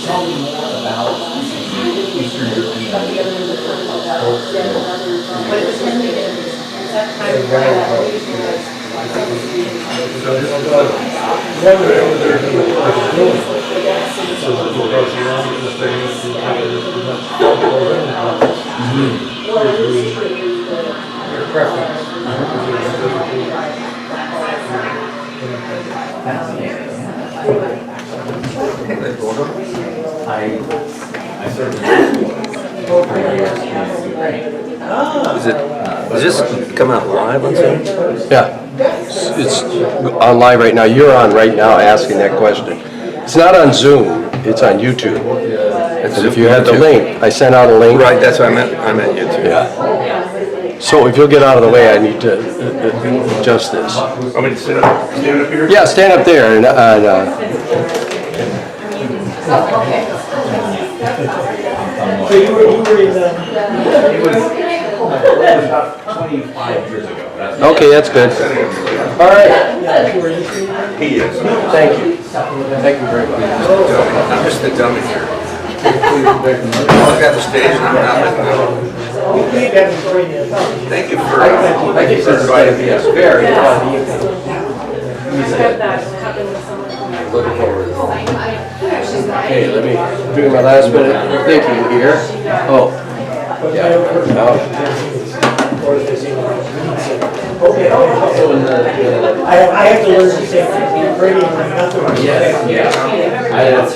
tell me more about Eastern European Does this come out live on Zoom? Yeah, it's on live right now. You're on right now asking that question. It's not on Zoom, it's on YouTube. And if you have the link, I sent out a link. Right, that's what I meant YouTube. Yeah. So if you'll get out of the way, I need to adjust this. Want me to stand up here? Yeah, stand up there and So you were in it was about 25 years ago. okay, that's good. All right. He is. Thank you. Thank you very much. I'm just the dummy here. I got the stage and I'm not letting go. Thank you for inviting me. Yes, very looking forward to it. Okay, let me do my last minute thinking here. Oh, yeah. I have to learn to say radio and nothing. Yeah.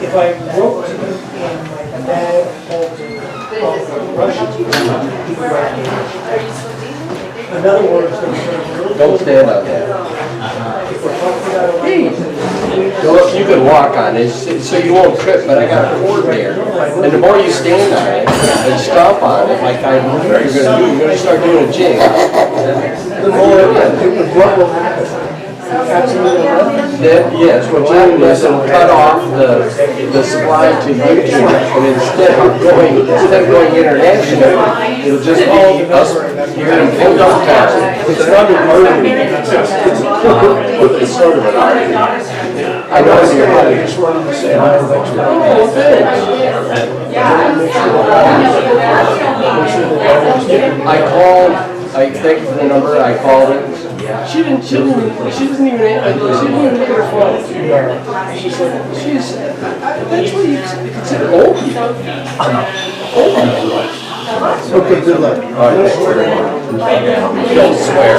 If I wrote to him and my dad told me Russian, in other words, Don't stand on that. You can walk on it, so you won't trip, but I got a cord there. And the more you stand on it and stomp on it, like you're gonna start doing a jig. The more, what will happen? Yes, what you're doing is it'll cut off the supply to YouTube, and instead of going international, it'll just be us here in Florida. It's not an argument. It's sort of an argument. I know it's your head. I just wanted to say hi. I called. I thank you for the number. I called it. She doesn't even look at her phone. She's, that's what you consider old people. Old people. Okay, good luck. All right, thanks very much. Don't swear.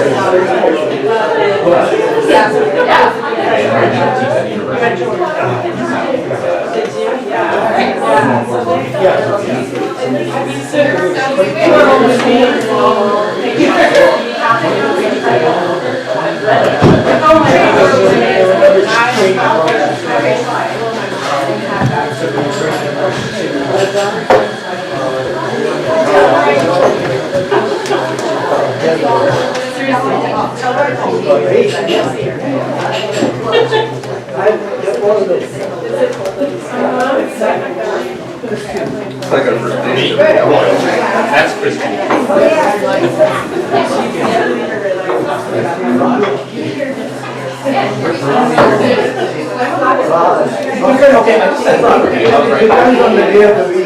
Like a first date. That's Christine.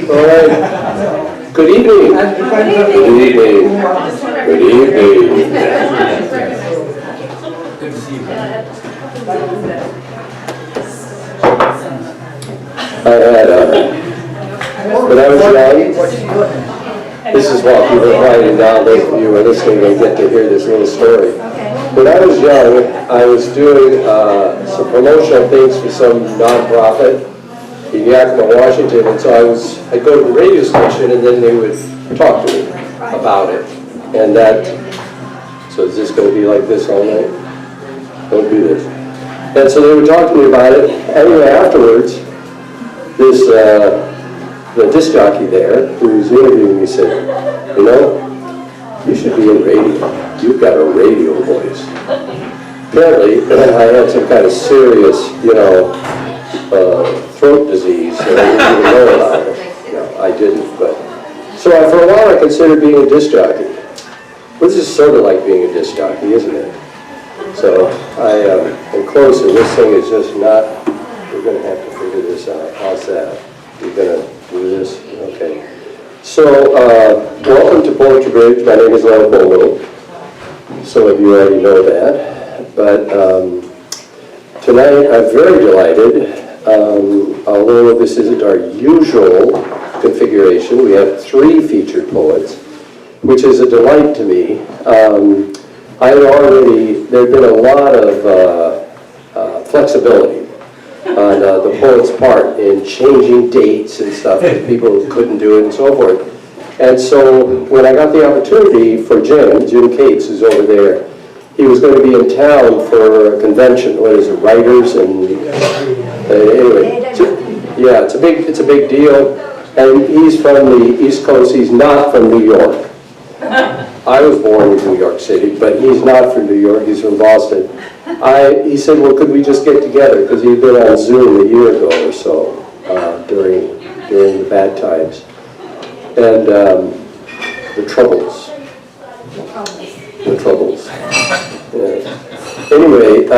All right. Good evening. Good evening. Good evening. Good to see you. I had, when I was young, this is what people are writing down, those of you who are listening may get to hear this little story. When I was young, I was doing some promotional things for some nonprofit in Yakima, Washington, and so I'd go to the radio station and then they would talk to me about it. And so is this going to be like this all night? Don't do this. And so they would talk to me about it. Anyway, afterwards, this the disc jockey there who was interviewing me said, you know, you should be in radio. You've got a radio voice. Apparently, I had some kind of serious, you know, throat disease, and I didn't even know about it. No, I didn't, but... So for a while I considered being a disc jockey. Well, this is sort of like being a disc jockey, isn't it? So I am close, and this thing is just not... We're going to have to figure this out. How's that? You're going to do this? Okay. So, welcome to Poetry Bridge. My name is Leonard. Some of you already know that. But tonight I'm very delighted. Although this isn't our usual configuration, we have 3 featured poets, which is a delight to me. I had already, there had been a lot of flexibility on the poet's part in changing dates and stuff, because people couldn't do it and so forth. And so when I got the opportunity for Jim Cates, who's over there, he was going to be in town for a convention. What is it, writers and anyway, yeah, it's a big deal. And he's from the East Coast. He's not from New York. I was born in New York City, but he's not from New York. He's from Boston. He said, well, could we just get together? Because he'd been on Zoom a year ago or so during the bad times. And the troubles. The troubles. Yeah. Anyway,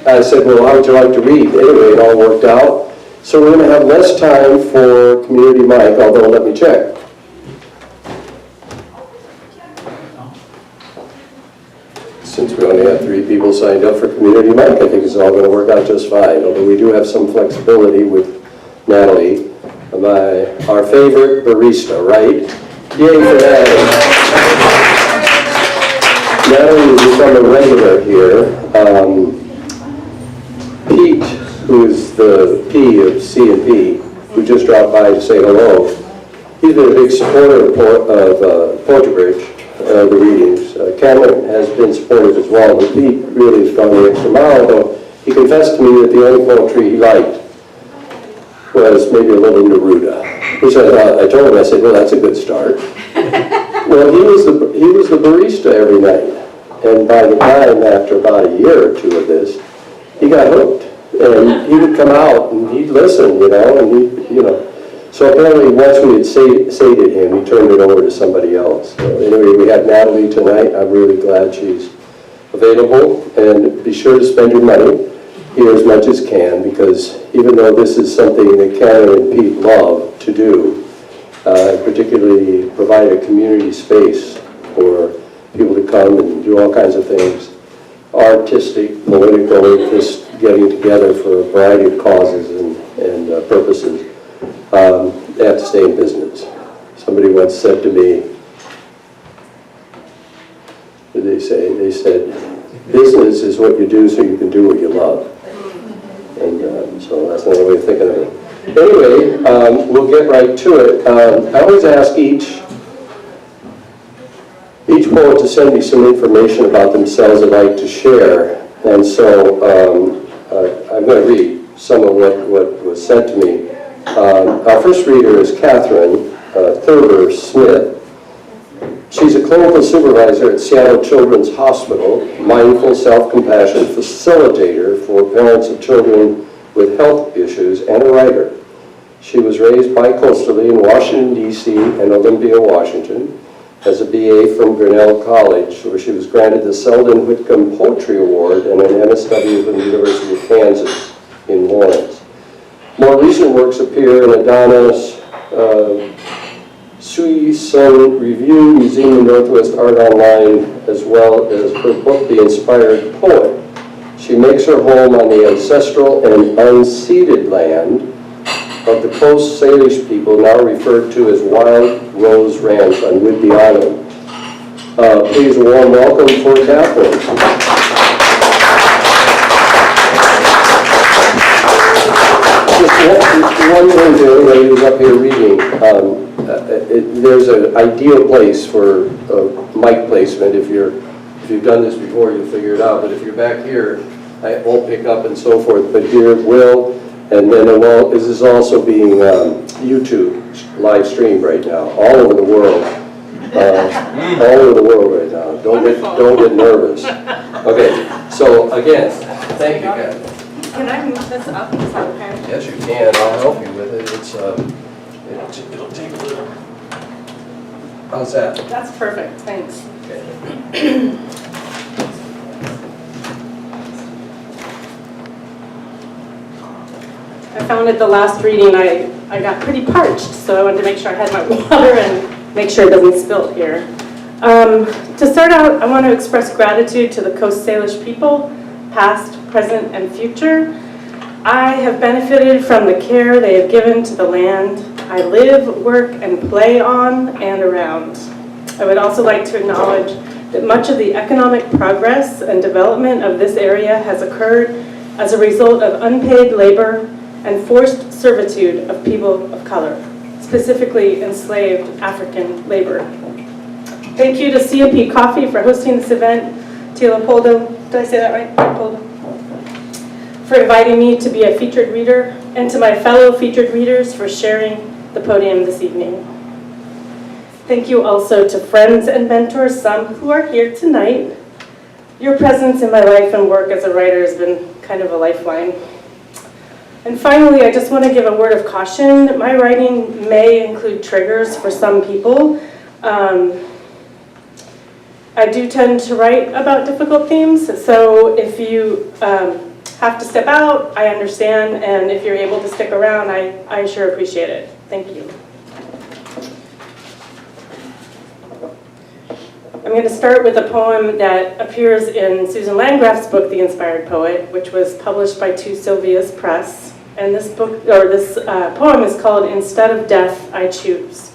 I said, well, how would you like to read? Anyway, it all worked out. So we're going to have less time for community mic, although let me check. Since we only have 3 people signed up for community mic, I think it's all going to work out just fine. Although we do have some flexibility with Natalie, our favorite barista, right? Yay for that. Natalie has become a regular here. Pete, who's the P of C&P, who just dropped by to say hello, he's been a big supporter of Poetry Bridge, the readings. Kathryn has been supportive as well, but Pete really has gone the extra mile, though he confessed to me that the only poetry he liked was maybe a little Neruda, which I told him, I said, well, that's a good start. Well, he was the barista every night, and by the time, after about a year or 2 of this, he got hooked, and he would come out and he'd listen, and So apparently, once we had sated him, he turned it over to somebody else. So anyway, we have Natalie tonight. I'm really glad she's available, and be sure to spend your money here as much as can, because even though this is something that Kathryn and Pete love to do, particularly provide a community space for people to come and do all kinds of things, artistic, political, just getting together for a variety of causes and purposes. They have to stay in business. Somebody once said to me, what did they say? They said, business is what you do so you can do what you love. And so that's another way of thinking of it. Anyway, we'll get right to it. I always ask each poet to send me some information about themselves they'd like to share. And so I'm going to read some of what was sent to me. Our first reader is Kathryn Thurber-Smith. She's a clinical supervisor at Seattle Children's Hospital, mindful self-compassion facilitator for parents of children with health issues, and a writer. She was raised bi-coastally in Washington, D.C. and Olympia, Washington, as a BA from Grinnell College, where she was granted the Selden Whitcomb Poetry Award and an MSW from the University of Kansas in Lawrence. More recent works appear in Adana's Sui Sun Review, Museum of Northwest Art Online, as well as her book, The Inspired Poet. She makes her home on the ancestral and unceded land of the Coast Salish people, now referred to as Wild Rose Ranch on Whidbey Island. Please a warm welcome for Kathryn. One thing to everybody who's up here reading, there's an ideal place for mic placement. If you've done this before, you'll figure it out. But if you're back here, I won't pick up and so forth. But here it will. And then this is also being YouTube live streamed right now, all over the world. All over the world right now. Don't get nervous. Okay, so again, thank you, Kathryn. Can I move this up? Is that okay? Yes, you can. I'll help you with it. It'll take a little. How's that? That's perfect, thanks. Okay. I found at the last reading I got pretty parched, so I wanted to make sure I had my water and make sure it doesn't spill here. To start out, I want to express gratitude to the Coast Salish people, past, present, and future. I have benefited from the care they have given to the land I live, work, and play on and around. I would also like to acknowledge that much of the economic progress and development of this area has occurred as a result of unpaid labor and forced servitude of people of color, specifically enslaved African labor. Thank you to COP Coffee for hosting this event, to Leopoldo, did I say that right, Leopoldo? For inviting me to be a featured reader, and to my fellow featured readers for sharing the podium this evening. Thank you also to friends and mentors, some who are here tonight. Your presence in my life and work as a writer has been kind of a lifeline. And finally, I just want to give a word of caution. My writing may include triggers for some people. I do tend to write about difficult themes, so if you have to step out, I understand, and if you're able to stick around, I sure appreciate it. Thank you. I'm going to start with a poem that appears in Susan Landgraf's book, The Inspired Poet, which was published by Two Sylvias Press. And this book, or this poem is called Instead of Death, I Choose.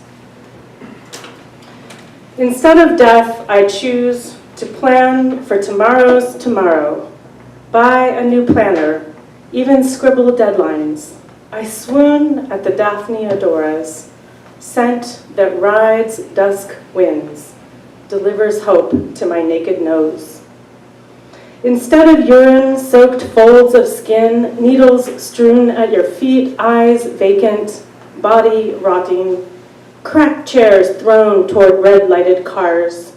Instead of death, I choose to plan for tomorrow's tomorrow. Buy a new planner, even scribble deadlines. I swoon at the Daphne odoras, scent that rides dusk winds, delivers hope to my naked nose. Instead of urine-soaked folds of skin, needles strewn at your feet, eyes vacant, body rotting, cracked chairs thrown toward red-lighted cars.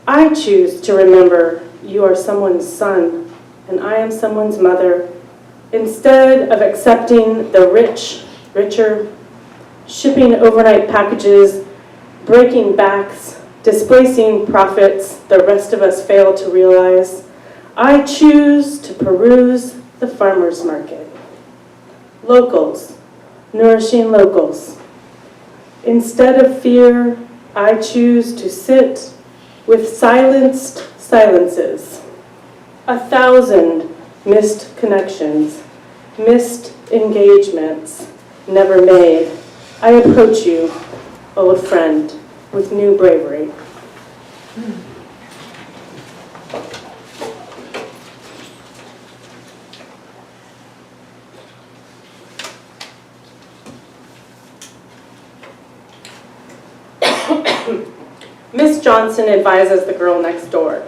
I choose to remember you are someone's son, and I am someone's mother, instead of accepting the rich, richer, shipping overnight packages, breaking backs, displacing profits the rest of us fail to realize. I choose to peruse the farmer's market. Locals, nourishing locals. Instead of fear, I choose to sit with silenced silences. 1,000 missed connections, missed engagements, never made. I approach you, old friend, with new bravery. Miss Johnson advises the girl next door.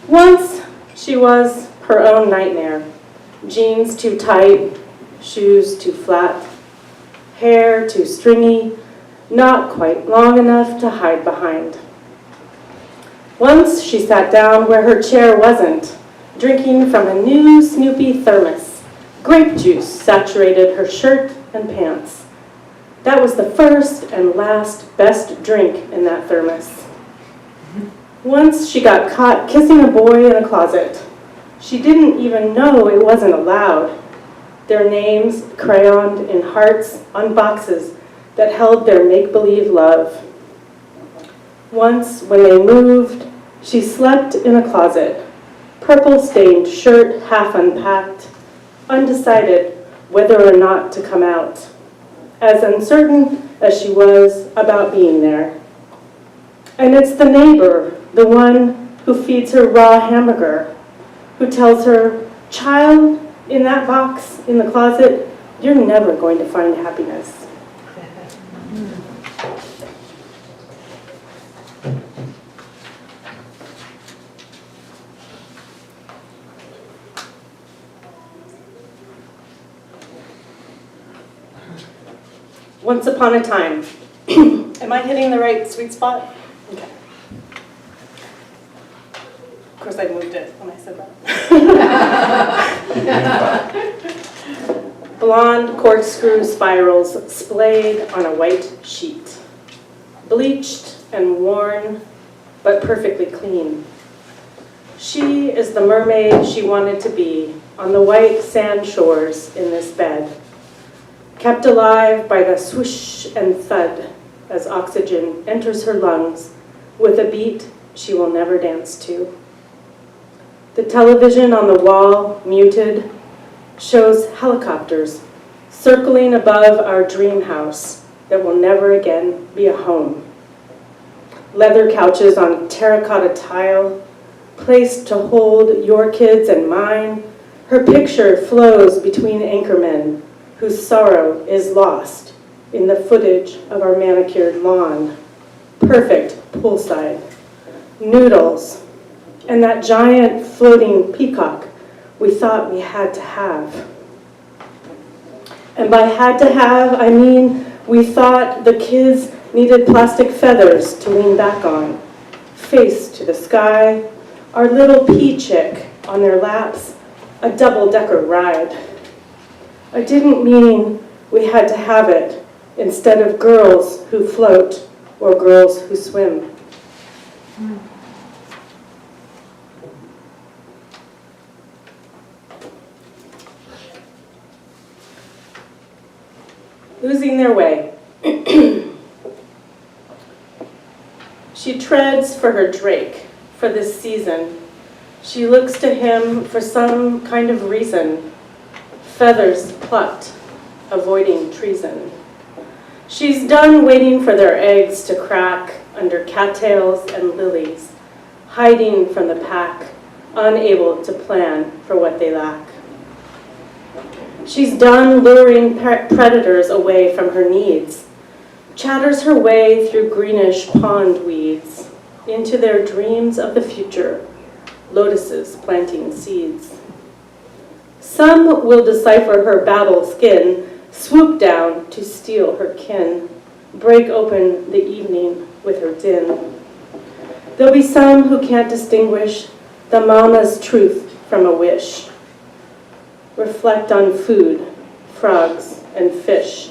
Once she was her own nightmare. Jeans too tight, shoes too flat, hair too stringy, not quite long enough to hide behind. Once she sat down where her chair wasn't, drinking from a new Snoopy thermos. Grape juice saturated her shirt and pants. That was the first and last best drink in that thermos. Once she got caught kissing a boy in a closet. She didn't even know it wasn't allowed. Their names crayoned in hearts on boxes that held their make-believe love. Once, when they moved, she slept in a closet, purple-stained shirt half unpacked, undecided whether or not to come out, as uncertain as she was about being there. And it's the neighbor, the one who feeds her raw hamburger, who tells her, "Child, in that box in the closet, you're never going to find happiness." Once upon a time. Am I hitting the right sweet spot? Okay. Of course, I moved it when I said that. Blonde corkscrew spirals splayed on a white sheet. Bleached and worn, but perfectly clean. She is the mermaid she wanted to be on the white sand shores in this bed, kept alive by the swoosh and thud as oxygen enters her lungs with a beat she will never dance to. The television on the wall, muted, shows helicopters circling above our dream house that will never again be a home. Leather couches on terracotta tile, placed to hold your kids and mine. Her picture flows between anchormen whose sorrow is lost in the footage of our manicured lawn. Perfect poolside. Noodles. And that giant floating peacock we thought we had to have. And by had to have, I mean we thought the kids needed plastic feathers to lean back on, face to the sky, our little pea chick on their laps, a double-decker ride. I didn't mean we had to have it instead of girls who float or girls who swim. Losing their way. She treads for her Drake for this season. She looks to him for some kind of reason. Feathers plucked, avoiding treason. She's done waiting for their eggs to crack under cattails and lilies, hiding from the pack, unable to plan for what they lack. She's done luring predators away from her needs, chatters her way through greenish pond weeds into their dreams of the future, lotuses planting seeds. Some will decipher her babble skin, swoop down to steal her kin, break open the evening with her din. There'll be some who can't distinguish the mama's truth from a wish, reflect on food, frogs, and fish.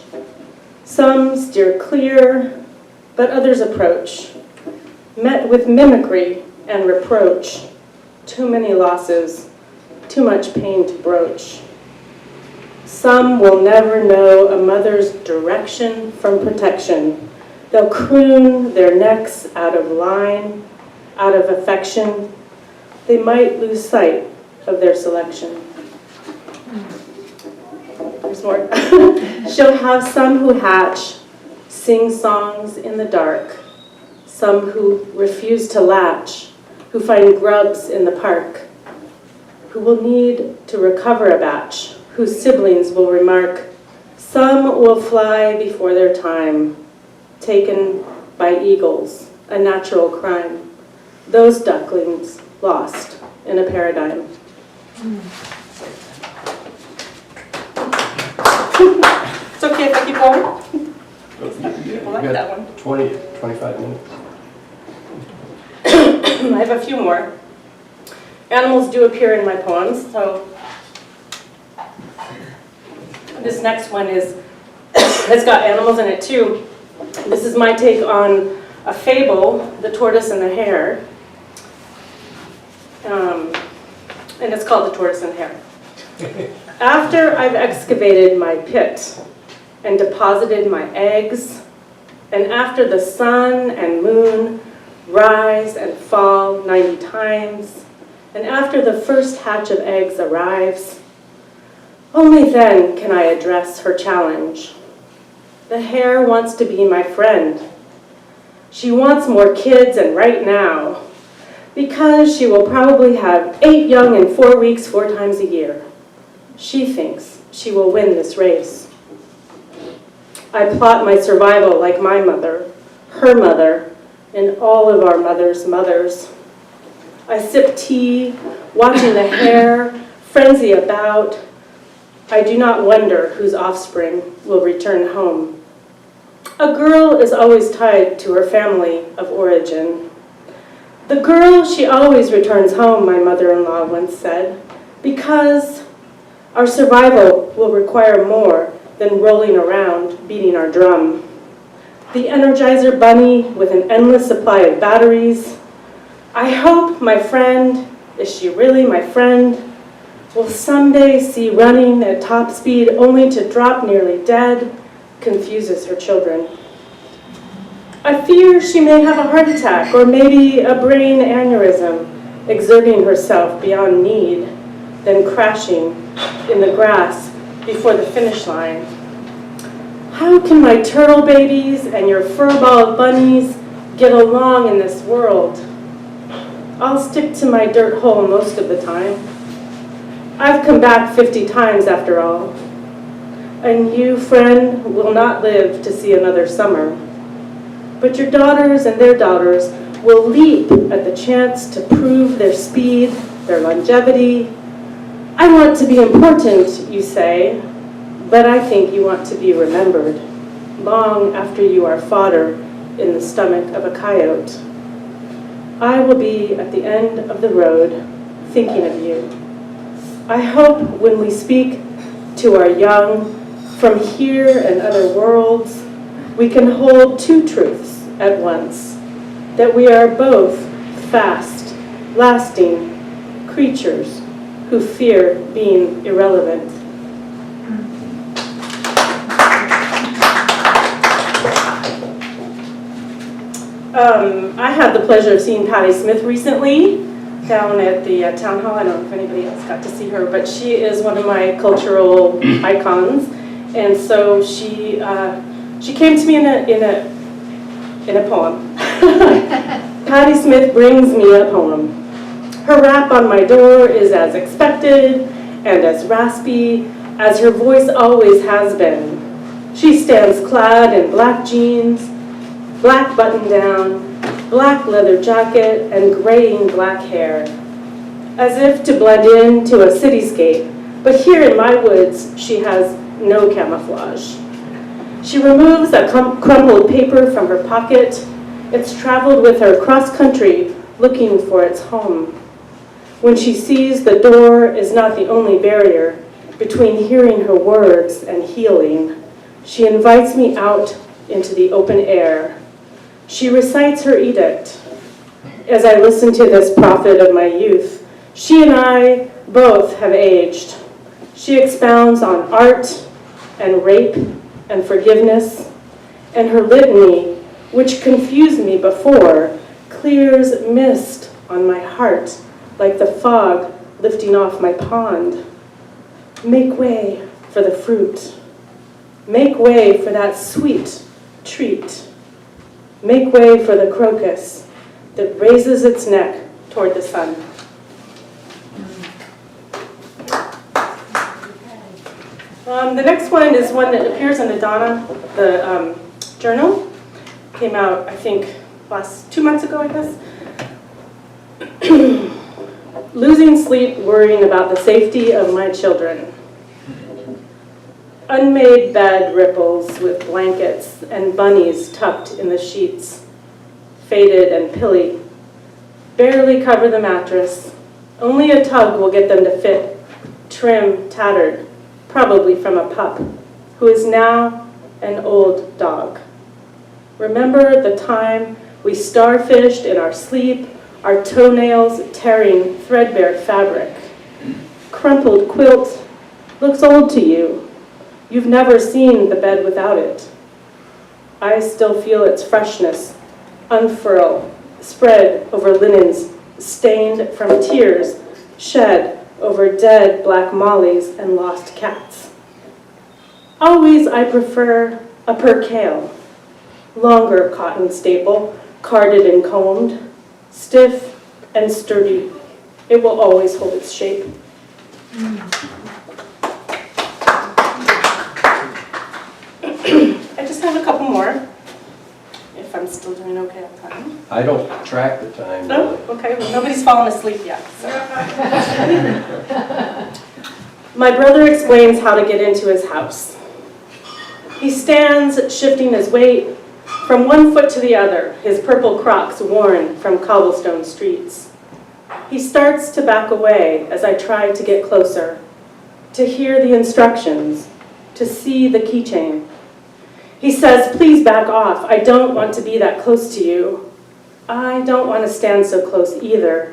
Some steer clear, but others approach, met with mimicry and reproach. Too many losses, too much pain to broach. Some will never know a mother's direction from protection. They'll croon their necks out of line, out of affection. They might lose sight of their selection. There's more. She'll have some who hatch, sing songs in the dark, some who refuse to latch, who find grubs in the park, who will need to recover a batch, whose siblings will remark, some will fly before their time, taken by eagles, a natural crime, those ducklings lost in a paradigm. It's okay if I keep going? People like that one. 25 minutes. I have a few more. Animals do appear in my poems, so this next one has got animals in it too. This is my take on a fable, The Tortoise and the Hare. And it's called The Tortoise and the Hare. After I've excavated my pit and deposited my eggs, and after the sun and moon rise and fall 90 times, and after the first hatch of eggs arrives, only then can I address her challenge. The hare wants to be my friend. She wants more kids, and right now, because she will probably have 8 young in 4 weeks, 4 times a year. She thinks she will win this race. I plot my survival like my mother, her mother, and all of our mothers' mothers. I sip tea, watching the hare frenzy about. I do not wonder whose offspring will return home. A girl is always tied to her family of origin. The girl, she always returns home, my mother-in-law once said, because our survival will require more than rolling around beating our drum. The Energizer Bunny with an endless supply of batteries. I hope my friend, is she really my friend, will someday see running at top speed only to drop nearly dead confuses her children. I fear she may have a heart attack or maybe a brain aneurysm, exerting herself beyond need, then crashing in the grass before the finish line. How can my turtle babies and your furball bunnies get along in this world? I'll stick to my dirt hole most of the time. I've come back 50 times after all. And you, friend, will not live to see another summer. But your daughters and their daughters will leap at the chance to prove their speed, their longevity. I want to be important, you say, but I think you want to be remembered long after you are fodder in the stomach of a coyote. I will be at the end of the road thinking of you. I hope when we speak to our young from here and other worlds, we can hold two truths at once, that we are both fast, lasting creatures who fear being irrelevant. I had the pleasure of seeing Patti Smith recently down at the town hall. I don't know if anybody else got to see her, but she is one of my cultural icons. And so she came to me in a poem. Patti Smith brings me a poem. Her rap on my door is as expected and as raspy as her voice always has been. She stands clad in black jeans, black button-down, black leather jacket, and graying black hair, as if to blend into a cityscape. But here in my woods, she has no camouflage. She removes a crumpled paper from her pocket. It's traveled with her cross-country, looking for its home. When she sees the door is not the only barrier between hearing her words and healing, she invites me out into the open air. She recites her edict. As I listen to this prophet of my youth, she and I both have aged. She expounds on art and rape and forgiveness, and her litany, which confused me before, clears mist on my heart like the fog lifting off my pond. Make way for the fruit. Make way for that sweet treat. Make way for the crocus that raises its neck toward the sun. The next one is one that appears in the Donna, the journal. Came out, I think, 2 months ago, I guess. Losing sleep, worrying about the safety of my children. Unmade bed ripples with blankets and bunnies tucked in the sheets. Faded and pilly. Barely cover the mattress. Only a tug will get them to fit. Trim, tattered. Probably from a pup, who is now an old dog. Remember the time we starfished in our sleep, our toenails tearing threadbare fabric. Crumpled quilt looks old to you. You've never seen the bed without it. I still feel its freshness, unfurl, spread over linens stained from tears, shed over dead black mollies and lost cats. Always I prefer a percale, longer cotton staple, carded and combed, stiff and sturdy. It will always hold its shape. I just have a couple more, if I'm still doing okay on time. I don't track the time. No? Okay, well, nobody's fallen asleep yet. So. My brother explains how to get into his house. He stands, shifting his weight from one foot to the other, his purple Crocs worn from cobblestone streets. He starts to back away as I try to get closer, to hear the instructions, to see the keychain. He says, "Please back off. I don't want to be that close to you." I don't want to stand so close either,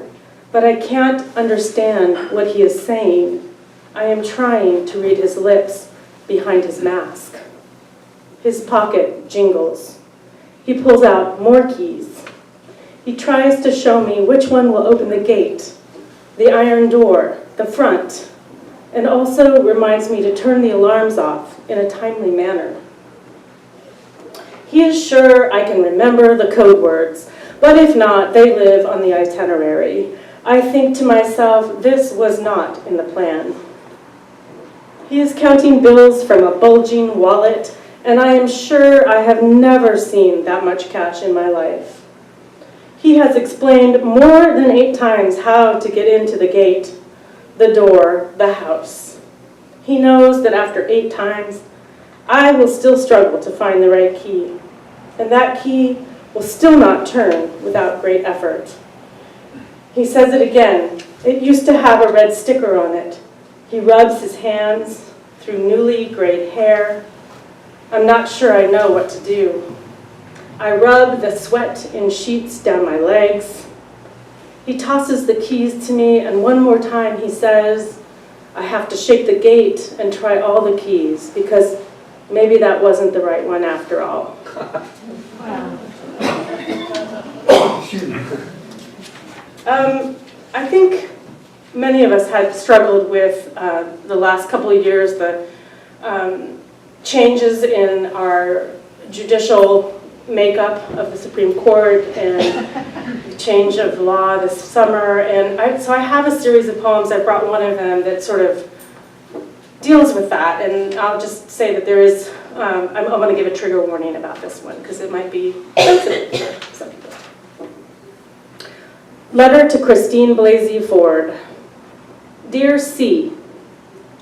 but I can't understand what he is saying. I am trying to read his lips behind his mask. His pocket jingles. He pulls out more keys. He tries to show me which one will open the gate, the iron door, the front, and also reminds me to turn the alarms off in a timely manner. He is sure I can remember the code words, but if not, they live on the itinerary. I think to myself, this was not in the plan. He is counting bills from a bulging wallet, and I am sure I have never seen that much cash in my life. He has explained more than 8 times how to get into the gate, the door, the house. He knows that after 8 times, I will still struggle to find the right key, and that key will still not turn without great effort. He says it again. It used to have a red sticker on it. He rubs his hands through newly grayed hair. I'm not sure I know what to do. I rub the sweat in sheets down my legs. He tosses the keys to me, and one more time he says, I have to shake the gate and try all the keys, because maybe that wasn't the right one after all. I think many of us had struggled with the last couple of years, the changes in our judicial makeup of the Supreme Court and the change of law this summer. And so I have a series of poems. I brought one of them that sort of deals with that. And I'll just say that there is, I'm going to give a trigger warning about this one because it might be sensitive for some people. Letter to Christine Blasey Ford. Dear C,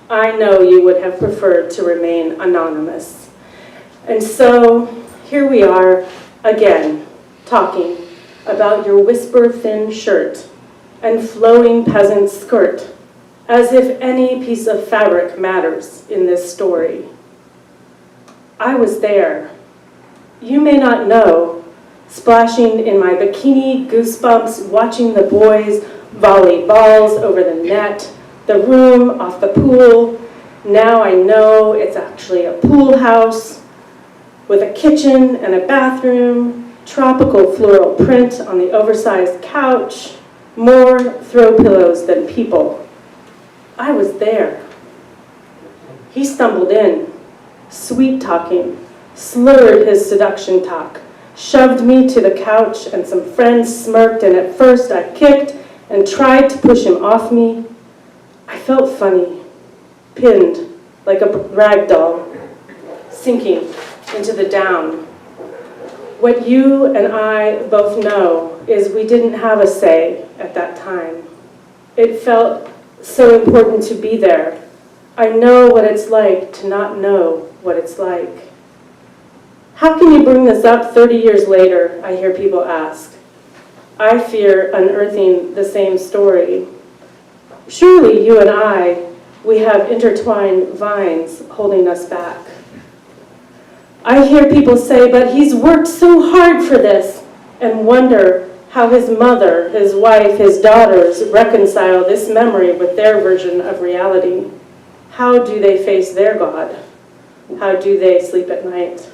I know you would have preferred to remain anonymous. And so here we are again talking about your whisper-thin shirt and flowing peasant skirt, as if any piece of fabric matters in this story. I was there. You may not know, splashing in my bikini goosebumps, watching the boys volley balls over the net, the room off the pool. Now I know it's actually a pool house with a kitchen and a bathroom, tropical floral print on the oversized couch, more throw pillows than people. I was there. He stumbled in, sweet-talking, slurred his seduction talk, shoved me to the couch, and some friends smirked, and at first I kicked and tried to push him off me. I felt funny, pinned like a rag doll, sinking into the down. What you and I both know is we didn't have a say at that time. It felt so important to be there. I know what it's like to not know what it's like. How can you bring this up 30 years later, I hear people ask. I fear unearthing the same story. Surely you and I, we have intertwined vines holding us back. I hear people say, but he's worked so hard for this, and wonder how his mother, his wife, his daughters reconcile this memory with their version of reality. How do they face their God? How do they sleep at night?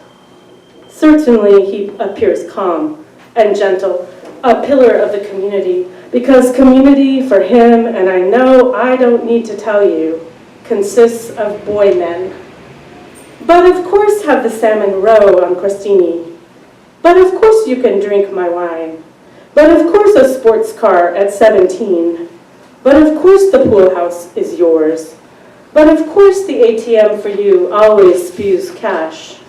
Certainly he appears calm and gentle, a pillar of the community, because community for him, and I know I don't need to tell you, consists of boy men. But of course have the salmon roe on crostini. But of course you can drink my wine. But of course a sports car at 17. But of course the pool house is yours. But of course the ATM for you always spews cash.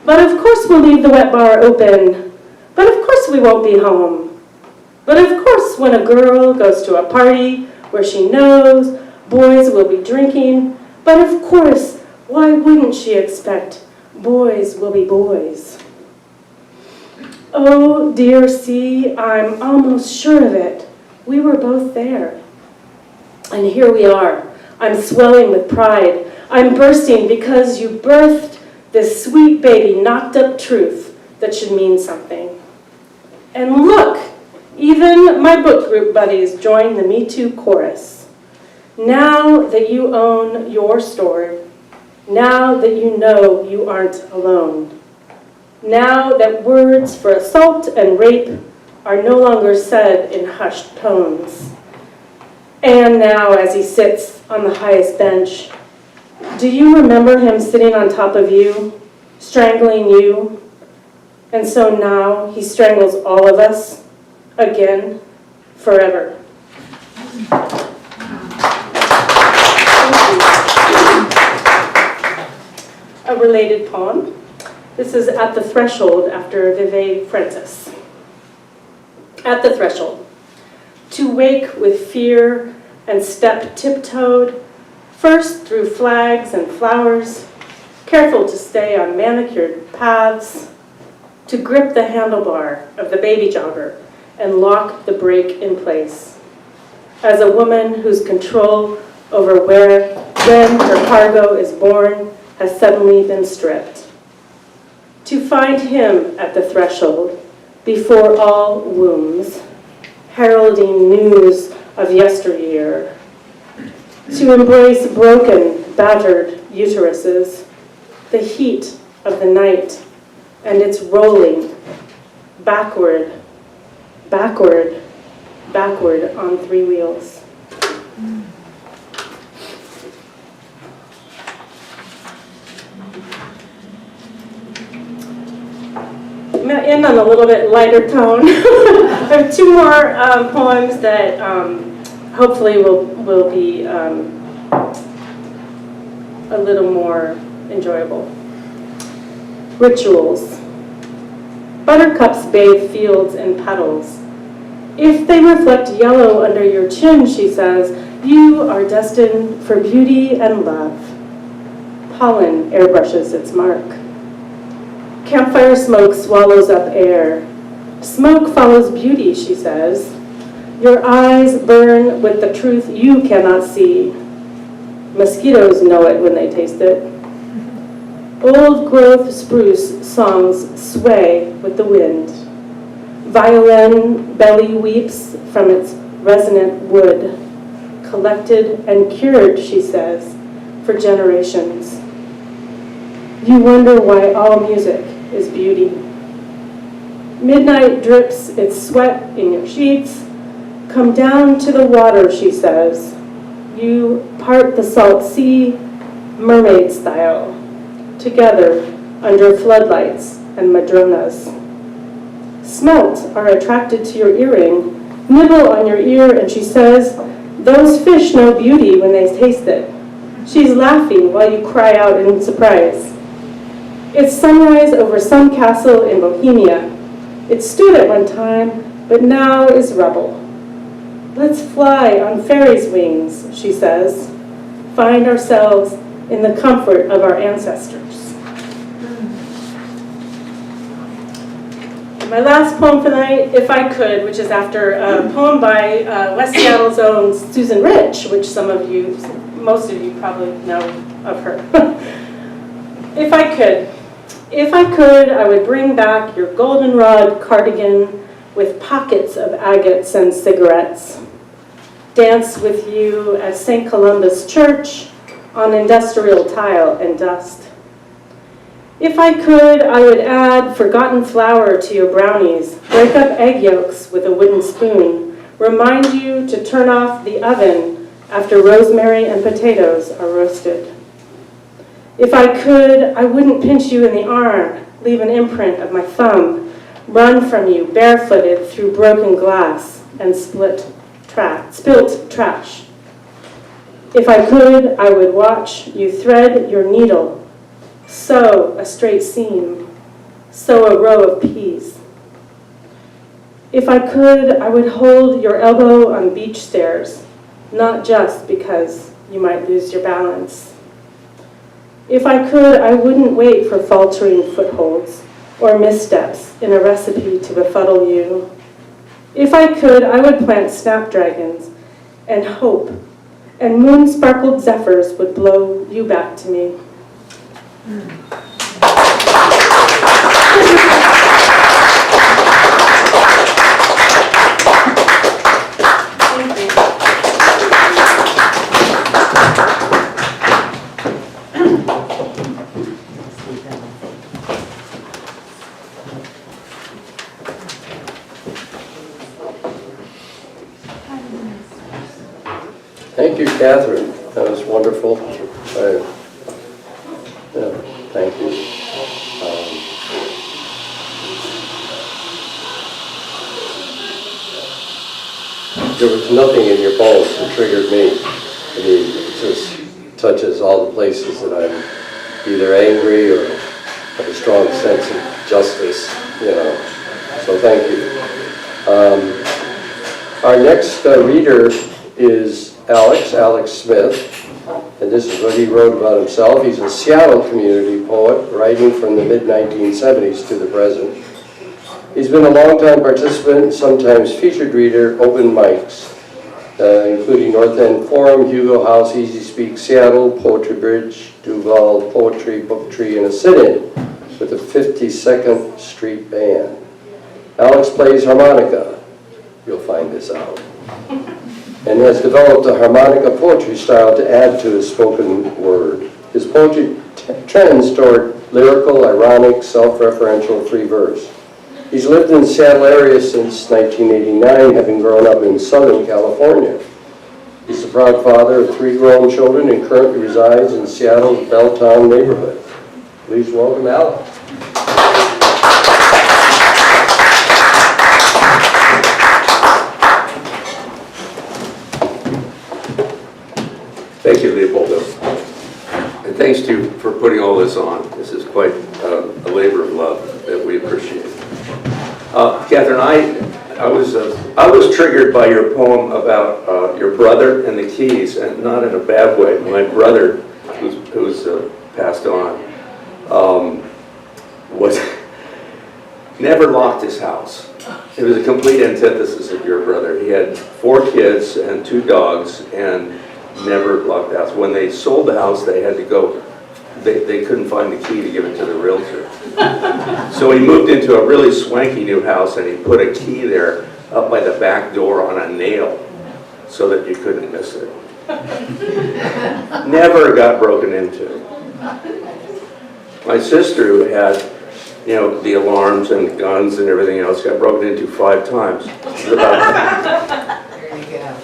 But of course we'll leave the wet bar open. But of course we won't be home. But of course when a girl goes to a party where she knows boys will be drinking, but of course, why wouldn't she expect Boys will be boys. Oh, dear sea, I'm almost sure of it. We were both there. And here we are. I'm swelling with pride. I'm bursting because you birthed this sweet baby knocked up truth that should mean something. And look, even my book group buddies join the Me Too chorus. Now that you own your story, now that you know you aren't alone, now that words for assault and rape are no longer said in hushed tones, and now as he sits on the highest bench, do you remember him sitting on top of you, strangling you? And so now he strangles all of us, again, forever. A related poem. This is At the Threshold after Vive Francis. At the threshold. To wake with fear and step tiptoed, first through flags and flowers, careful to stay on manicured paths, to grip the handlebar of the baby jogger and lock the brake in place. As a woman whose control over where, when her cargo is born has suddenly been stripped. To find him at the threshold before all wombs, heralding news of yesteryear. To embrace broken, battered uteruses, the heat of the night and its rolling backward, backward, backward on three wheels. I'm going to end on a little bit lighter tone. I have two more poems that hopefully will be a little more enjoyable. Rituals. Buttercups bathe fields in petals. If they reflect yellow under your chin, she says, you are destined for beauty and love. Pollen airbrushes its mark. Campfire smoke swallows up air. Smoke follows beauty, she says. Your eyes burn with the truth you cannot see. Mosquitoes know it when they taste it. Old growth spruce songs sway with the wind. Violin belly weeps from its resonant wood. Collected and cured, she says, for generations. You wonder why all music is beauty. Midnight drips its sweat in your sheets. Come down to the water, she says. You part the salt sea, mermaid style, together under floodlights and madronas. Smelt are attracted to your earring, nibble on your ear, and she says, those fish know beauty when they taste it. She's laughing while you cry out in surprise. It's sunrise over some castle in Bohemia. It stood at one time, but now is rubble. Let's fly on fairies' wings, she says, find ourselves in the comfort of our ancestors. My last poem for the night, If I Could, which is after a poem by West Seattle's own Susan Rich, which most of you probably know of her. If I could, I would bring back your goldenrod cardigan with pockets of agates and cigarettes. Dance with you at St. Columba's Church on industrial tile and dust. If I could, I would add forgotten flour to your brownies, break up egg yolks with a wooden spoon, remind you to turn off the oven after rosemary and potatoes are roasted. If I could, I wouldn't pinch you in the arm, leave an imprint of my thumb, run from you barefooted through broken glass and spilt trash. If I could, I would watch you thread your needle, sew a straight seam, sew a row of peas. If I could, I would hold your elbow on beach stairs, not just because you might lose your balance. If I could, I wouldn't wait for faltering footholds or missteps in a recipe to befuddle you. If I could, I would plant snapdragons and hope, and moon-sparkled zephyrs would blow you back to me. Thank you, Kathryn. That was wonderful. Thank you. There was nothing in your poem that triggered me. I mean, it just touches all the places that I'm either angry or have a strong sense of justice, you know. So thank you. Our next reader is Alex Smith, and this is what he wrote about himself. He's a Seattle community poet, writing from the mid-1970s to the present. He's been a longtime participant, sometimes featured reader, open mics, including North End Forum, Hugo House, Easy Speak Seattle, Poetry Bridge, Duval Poetry, Book Tree, and a sit-in with the 52nd Street Band. Alex plays harmonica, you'll find this out, and has developed a harmonica poetry style to add to his spoken word. His poetry trends toward lyrical, ironic, self-referential free verse. He's lived in the Seattle area since 1989, having grown up in Southern California. He's the proud father of 3 grown children and currently resides in Seattle's Belltown neighborhood. Please welcome Alex. Thank you, Leopoldo. And thanks to you for putting all this on. This is quite a labor of love that we appreciate. Kathryn, I was triggered by your poem about your brother and the keys, and not in a bad way. My brother, who's passed on, was never locked his house. It was a complete antithesis of your brother. He had 4 kids and 2 dogs, and never locked the house. When they sold the house, they had to go. They couldn't find the key to give it to the realtor. So he moved into a really swanky new house, and he put a key there up by the back door on a nail so that you couldn't miss it. Never got broken into. My sister, who had, you know, the alarms and guns and everything else, got broken into 5 times. There you go.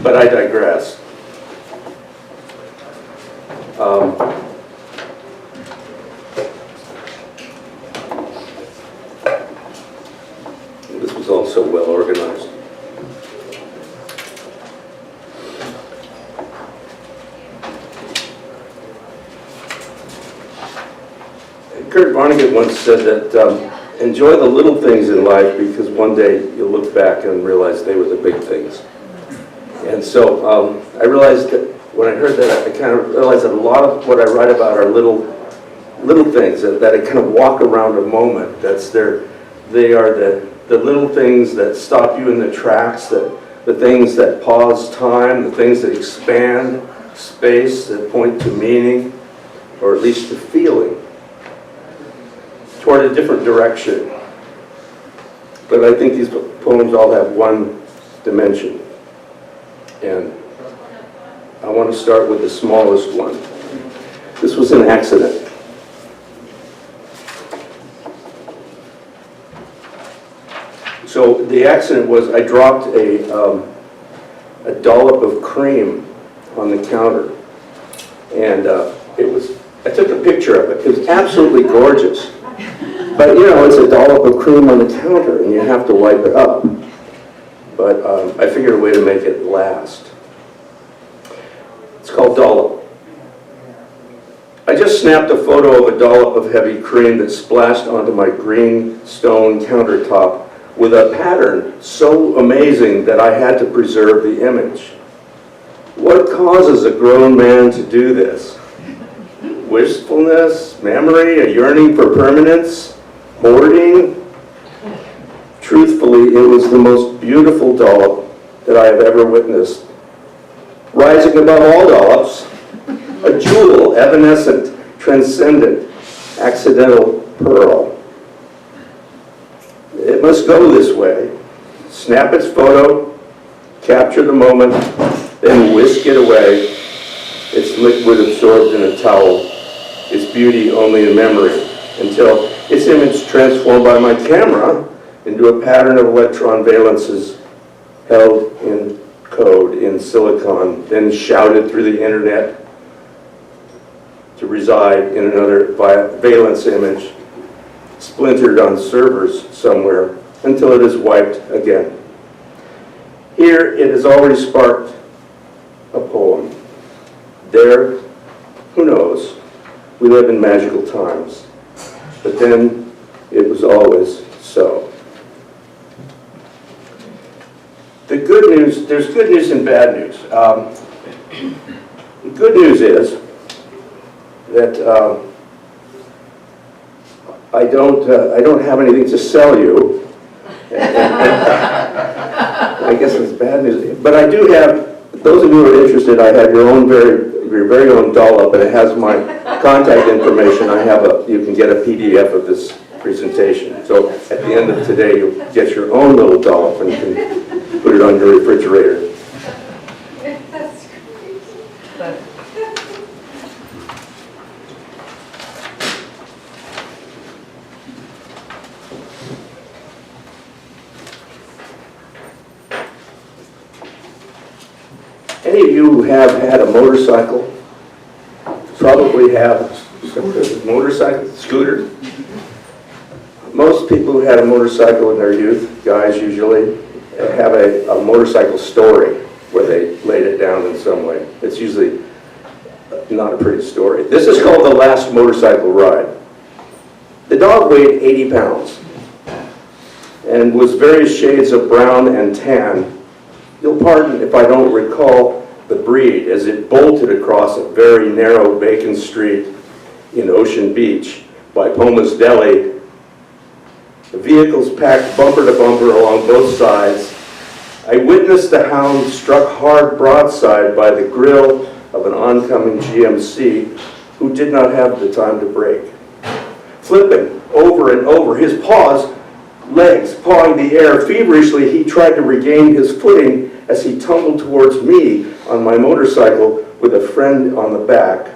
But I digress. This was also well organized. Kurt Vonnegut once said that enjoy the little things in life, because one day you'll look back and realize they were the big things. And so I realized that when I heard that, I kind of realized that a lot of what I write about are little things that I kind of walk around a moment. They are the little things that stop you in the tracks, the things that pause time, the things that expand space, that point to meaning, or at least to feeling, toward a different direction. But I think these poems all have one dimension. And I want to start with the smallest one. This was an accident. So the accident was I dropped a dollop of cream on the counter. And I took a picture of it. It was absolutely gorgeous. But you know, it's a dollop of cream on the counter and you have to wipe it up. But I figured a way to make it last. It's called dollop. I just snapped a photo of a dollop of heavy cream that splashed onto my green stone countertop with a pattern so amazing that I had to preserve the image. What causes a grown man to do this? Wistfulness, memory, a yearning for permanence, hoarding? Truthfully, it was the most beautiful dollop that I have ever witnessed. Rising above all dollops, a jewel, evanescent, transcendent, accidental pearl. It must go this way. Snap its photo, capture the moment, then whisk it away, its liquid absorbed in a towel, its beauty only in memory, until its image transformed by my camera into a pattern of electron valences held in code in silicon, then shouted through the internet to reside in another valence image, splintered on servers somewhere until it is wiped again. Here it has already sparked a poem. There, who knows, we live in magical times. But then it was always so. The good news, there's good news and bad news. The good news is that I don't have anything to sell you. I guess it's bad news. But I do have, those of you who are interested, I have your very own dollop, and it has my contact information. You can get a PDF of this presentation. So at the end of today, you'll get your own little dollop and you can put it on your refrigerator. That's great. Any of you who have had a motorcycle probably have a motorcycle, scooter. Most people who had a motorcycle in their youth, guys usually, have a motorcycle story where they laid it down in some way. It's usually not a pretty story. This is called The Last Motorcycle Ride. The dog weighed 80 pounds and was various shades of brown and tan. You'll pardon if I don't recall the breed, as it bolted across a very narrow Bacon Street in Ocean Beach by Poma's Deli. The vehicles packed bumper to bumper along both sides. I witnessed the hound struck hard broadside by the grill of an oncoming GMC who did not have the time to brake. Flipping over and over, his legs pawing the air feverishly, he tried to regain his footing as he tumbled towards me on my motorcycle with a friend on the back.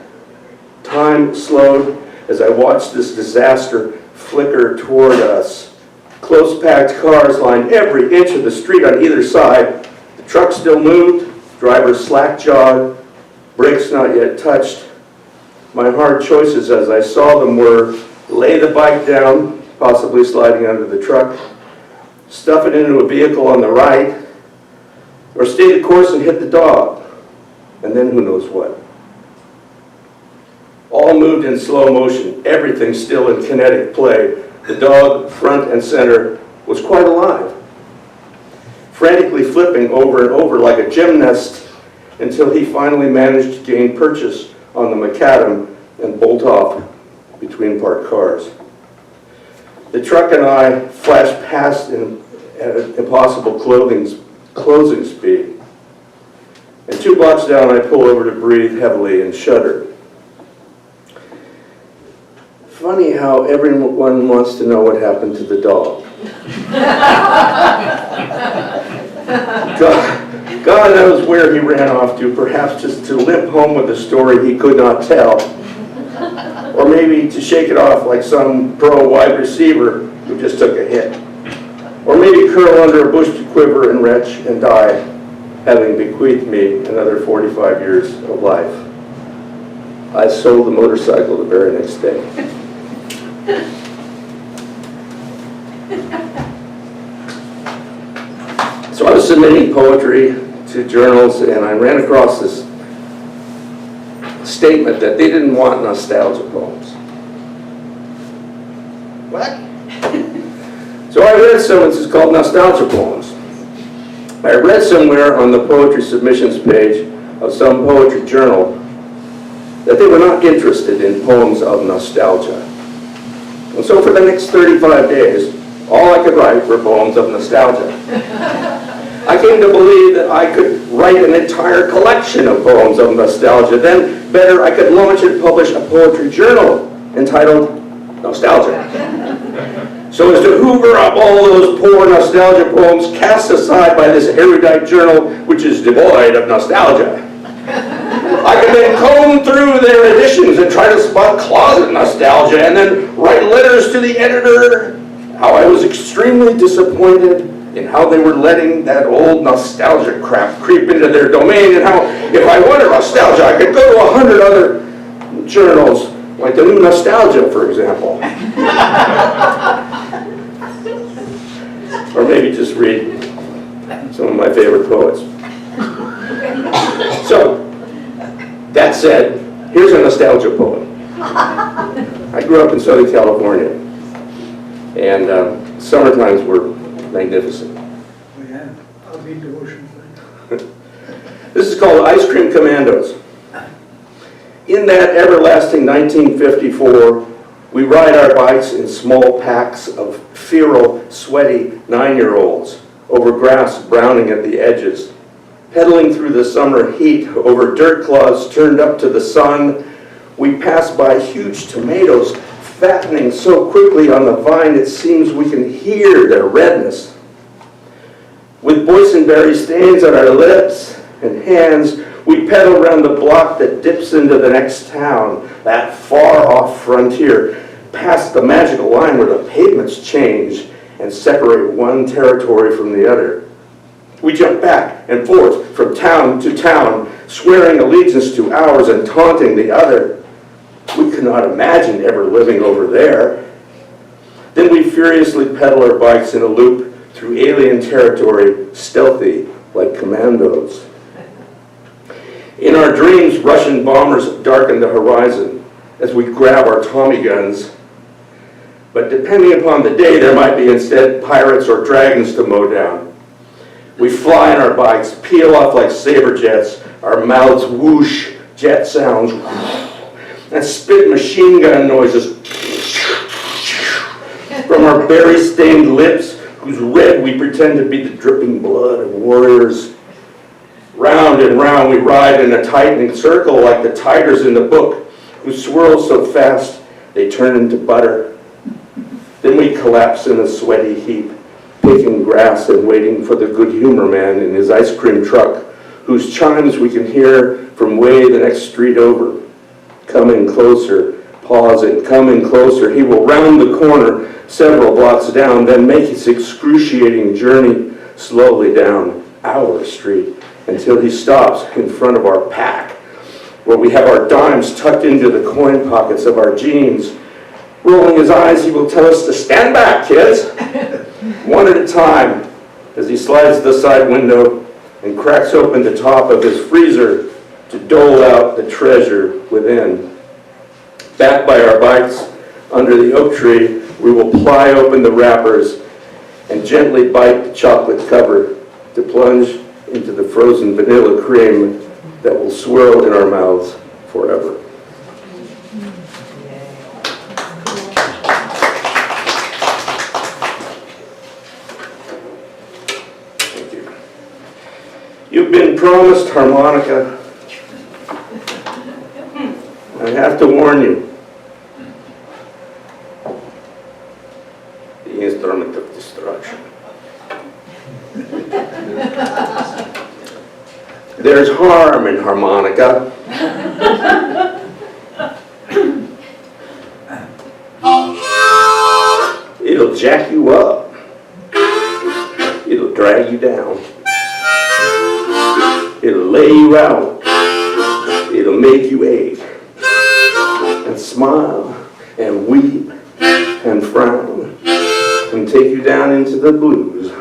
Time slowed as I watched this disaster flicker toward us. Close-packed cars lined every inch of the street on either side. The truck still moved, driver slack-jawed, brakes not yet touched. My hard choices as I saw them were lay the bike down, possibly sliding under the truck, stuff it into a vehicle on the right, or stay the course and hit the dog, and then who knows what. All moved in slow motion, everything still in kinetic play. The dog, front and center, was quite alive, frantically flipping over and over like a gymnast until he finally managed to gain purchase on the macadam and bolt off between parked cars. The truck and I flashed past him at an impossible closing speed. And 2 blocks down, I pull over to breathe heavily and shudder. Funny how everyone wants to know what happened to the dog. God knows where he ran off to, perhaps just to limp home with a story he could not tell. Or maybe to shake it off like some pro wide receiver who just took a hit. Or maybe curl under a bush to quiver and retch and die, having bequeathed me another 45 years of life. I sold the motorcycle the very next day. So I was submitting poetry to journals, and I ran across this statement that they didn't want nostalgia poems. What? So I read someone, this is called Nostalgia Poems. I read somewhere on the poetry submissions page of some poetry journal that they were not interested in poems of nostalgia. And so for the next 35 days, all I could write were poems of nostalgia. I came to believe that I could write an entire collection of poems of nostalgia. Then, better, I could launch and publish a poetry journal entitled Nostalgia, so as to hoover up all those poor nostalgia poems cast aside by this erudite journal, which is devoid of nostalgia. I could then comb through their editions and try to spot closet nostalgia, and then write letters to the editor how I was extremely disappointed in how they were letting that old nostalgia crap creep into their domain, and how if I wanted nostalgia, I could go to 100 other journals, like the New Nostalgia, for example. Or maybe just read some of my favorite poets. So, that said, here's a nostalgia poem. I grew up in Southern California, and summertimes were magnificent. Oh, yeah. I'll be devotion. This is called Ice Cream Commandos. In that everlasting 1954, we ride our bikes in small packs of feral, sweaty 9-year-olds over grass browning at the edges, pedaling through the summer heat over dirt clods turned up to the sun. We pass by huge tomatoes fattening so quickly on the vine it seems we can hear their redness. With boysenberry stains on our lips and hands, we pedal around the block that dips into the next town, that far-off frontier, past the magical line where the pavements change and separate one territory from the other. We jump back and forth from town to town, swearing allegiance to ours and taunting the other. We could not imagine ever living over there. Then we furiously pedal our bikes in a loop through alien territory, stealthy like commandos. In our dreams, Russian bombers darken the horizon as we grab our Tommy guns. But depending upon the day, there might be instead pirates or dragons to mow down. We fly on our bikes, peel off like saber jets, our mouths whoosh, jet sounds, and spit machine gun noises from our berry-stained lips, whose red we pretend to be the dripping blood of warriors. Round and round we ride in a tightening circle like the tigers in the book, who swirl so fast they turn into butter. Then we collapse in a sweaty heap, picking grass and waiting for the good humor man in his ice cream truck, whose chimes we can hear from way the next street over. Coming closer, pausing, coming closer, he will round the corner several blocks down, then make his excruciating journey slowly down our street until he stops in front of our pack, where we have our dimes tucked into the coin pockets of our jeans. Rolling his eyes, he will tell us to stand back, kids, one at a time, as he slides the side window and cracks open the top of his freezer to dole out the treasure within. Back by our bikes, under the oak tree, we will ply open the wrappers and gently bite the chocolate cover to plunge into the frozen vanilla cream that will swirl in our mouths forever. Thank you. You've been promised harmonica. I have to warn you, the instrument of destruction. There's harm in harmonica. It'll jack you up. It'll drag you down. It'll lay you out. It'll make you ache and smile and weep and frown and take you down into the blues.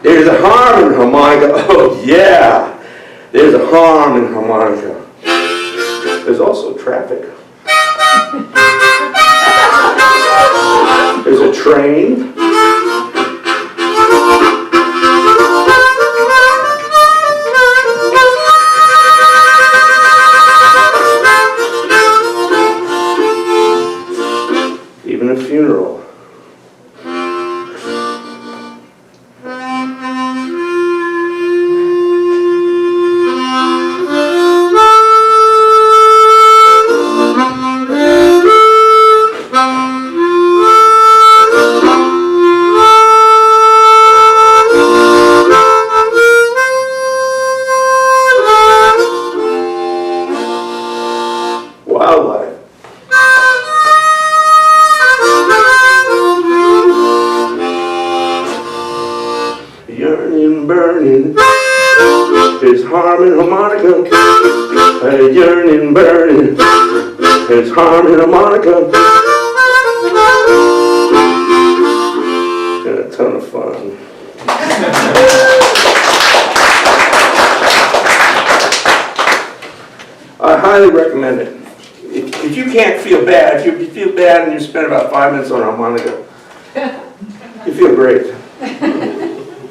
There's a harm in harmonica. Oh yeah, there's a harm in harmonica. There's also traffic. There's a train. Even a funeral. Wildlife. Yearning, burning, his harming harmonica. Yearning, burning, his harming harmonica. And a ton of fun. I highly recommend it. If you can't feel bad, if you feel bad and you spend about 5 minutes on harmonica, you feel great.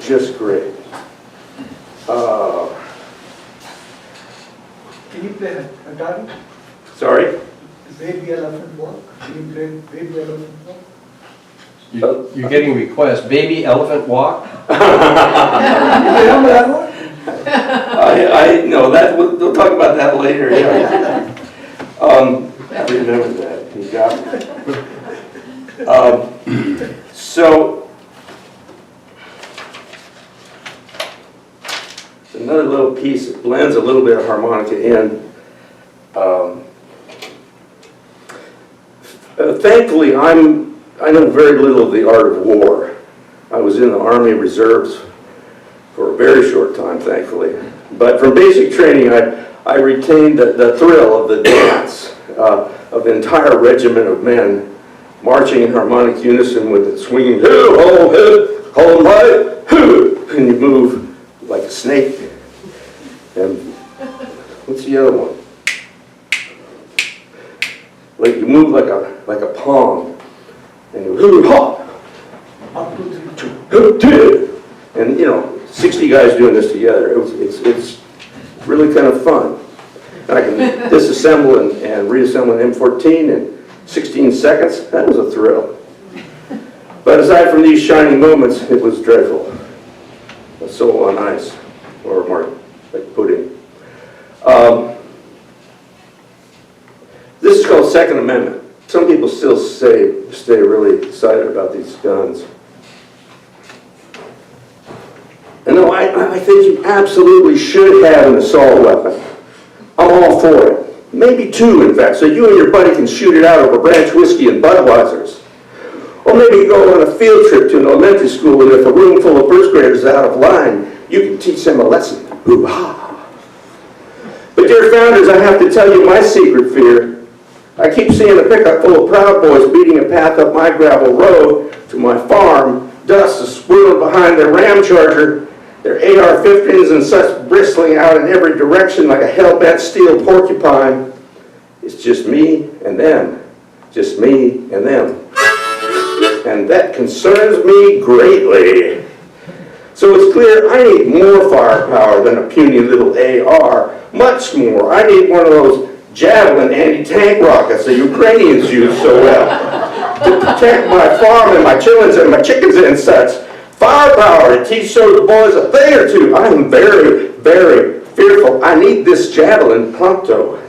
Just great. Can you play Atari? Sorry? Baby Elephant Walk? Can you play Baby Elephant Walk? You're getting requests. Baby elephant walk? You remember that one? I know that we'll talk about that later. Yeah. I remember that. You got it. So another little piece that blends a little bit of harmonica in. Thankfully, I know very little of the art of war. I was in the Army Reserves for a very short time, thankfully. But from basic training, I retained the thrill of the dance of the entire regiment of men marching in harmonic unison with it swinging, hoo, ho, hoo, hold right, hoo, and you move like a snake. And what's the other one? Like you move like a palm, and you hoo, ha, 1, 2, 3, 2, and 60 guys doing this together. It's really kind of fun. And I can disassemble and reassemble an M14 in 16 seconds. That was a thrill. But aside from these shining moments, it was dreadful. A soul on ice, or like pudding. This is called Second Amendment. Some people still stay really excited about these guns. And no, I think you absolutely should have an assault weapon. I'm all for it. Maybe 2, in fact, so you and your buddy can shoot it out over Branch Whiskey and Budweiser's. Or maybe you go on a field trip to an elementary school, and if a room full of first graders is out of line, you can teach them a lesson. Hoo-ha! But dear founders, I have to tell you my secret fear. I keep seeing a pickup full of Proud Boys beating a path up my gravel road to my farm, dust is swirling behind their Ram Charger, their AR-15s and such bristling out in every direction like a hell-bent steel porcupine. It's just me and them. Just me and them. And that concerns me greatly. So it's clear I need more firepower than a puny little AR. Much more. I need one of those Javelin anti-tank rockets the Ukrainians use so well to protect my farm and my chickens and my chickens and such. Firepower to teach the boys a thing or two. I am very, very fearful. I need this Javelin pronto.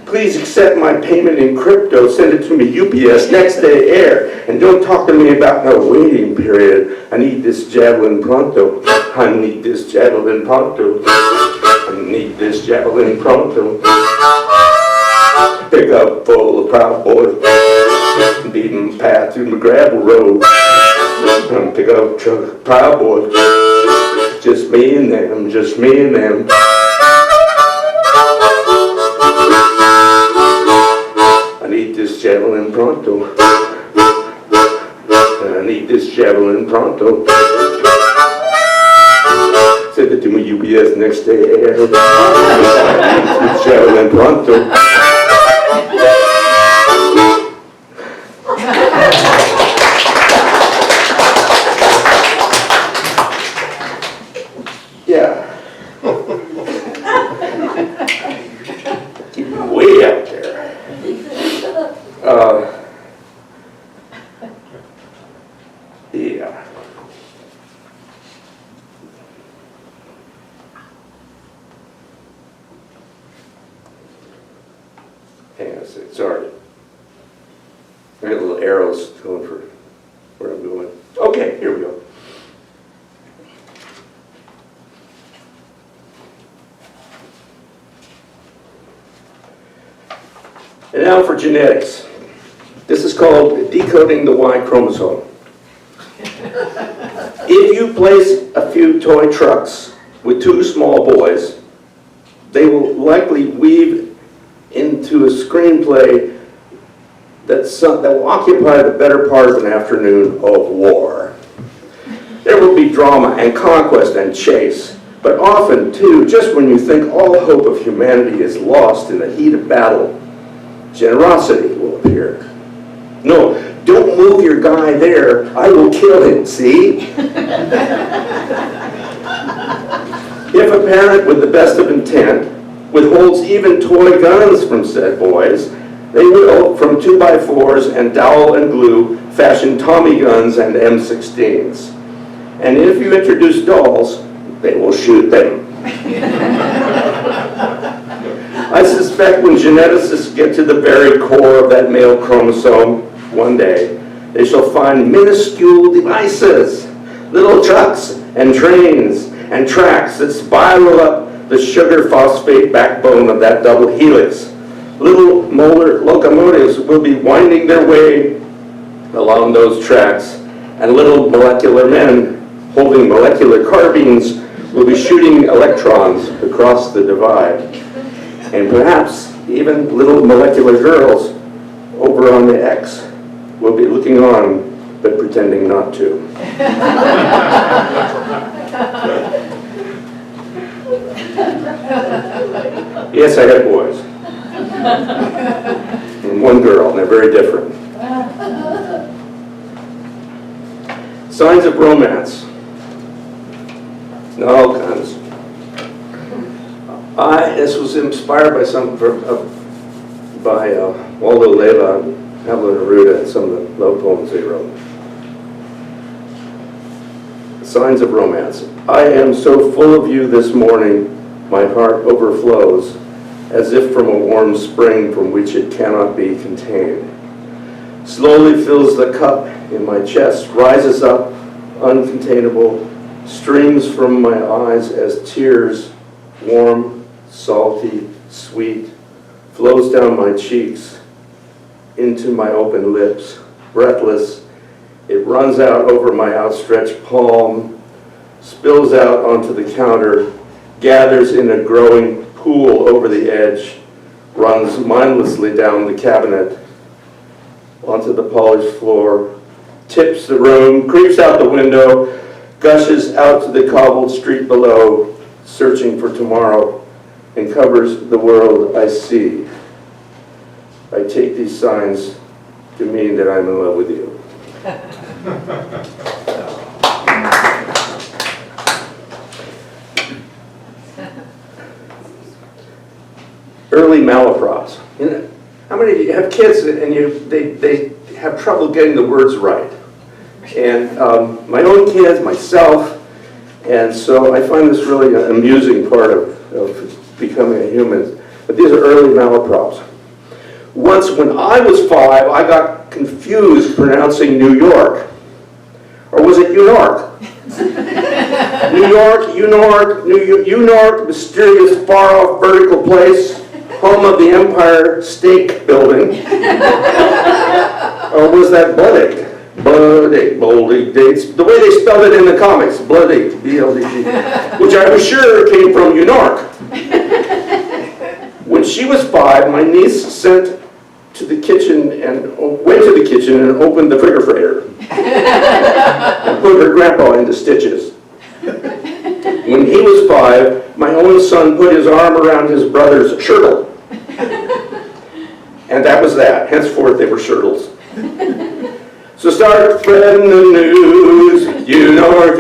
Please accept my payment in crypto. Send it to me UPS next day air. And don't talk to me about no waiting period. I need this Javelin pronto. I need this Javelin pronto. I need this Javelin pronto. Pick up full of Proud Boys. Beating path through the gravel road. Pick up truck of Proud Boys. Just me and them. Just me and them. I need this Javelin pronto. I need this Javelin pronto. Send it to me UPS next day air. I need this Javelin pronto. Hang on a second, sorry. I got little arrows going for where I'm going. Okay, here we go. And now for genetics. This is called decoding the Y chromosome. If you place a few toy trucks with two small boys, they will likely weave into a screenplay that will occupy the better part of an afternoon of war. There will be drama and conquest and chase, but often, too, just when you think all hope of humanity is lost in the heat of battle, generosity will appear. No, don't move your guy there, I will kill him, see? If a parent with the best of intent withholds even toy guns from said boys, they will, from 2x4s and dowel and glue, fashion Tommy guns and M16s. And if you introduce dolls, they will shoot them. I suspect when geneticists get to the very core of that male chromosome, one day, they shall find minuscule devices, little trucks and trains and tracks that spiral up the sugar phosphate backbone of that double helix. Little molar locomotives will be winding their way along those tracks, and little molecular men holding molecular carbines will be shooting electrons across the divide. And perhaps even little molecular girls over on the X will be looking on, but pretending not to. Yes, I have boys. And one girl, and they're very different. Signs of romance. All kinds. This was inspired by Waldo Leyva, Pablo Neruda, and some of the love poems they wrote. Signs of romance. I am so full of you this morning, my heart overflows, as if from a warm spring from which it cannot be contained. Slowly fills the cup in my chest, rises up, uncontainable, streams from my eyes as tears, warm, salty, sweet, flows down my cheeks, into my open lips, breathless. It runs out over my outstretched palm, spills out onto the counter, gathers in a growing pool over the edge, runs mindlessly down the cabinet, onto the polished floor, tips the room, creeps out the window, gushes out to the cobbled street below, searching for tomorrow, and covers the world I see. I take these signs to mean that I'm in love with you. Early malaprops. You know, how many of you have kids and they have trouble getting the words right? And my own kids, myself, and so I find this really an amusing part of becoming a human. But these are early malaprops. Once when I was 5, I got confused pronouncing New York. Or was it Unork? New York, Unork, mysterious far-off vertical place, home of the Empire State Building. Or was that Bloody? Bloody, the way they spelled it in the comics, Bloody, B-L-D-G, which I was sure came from Unork. When she was 5, my niece went to the kitchen and opened the refrigerator and put her grandpa into stitches. When he was 5, my own son put his arm around his brother's shirtle. And that was that. Henceforth, they were shirtles. So start spreading the news, Unork.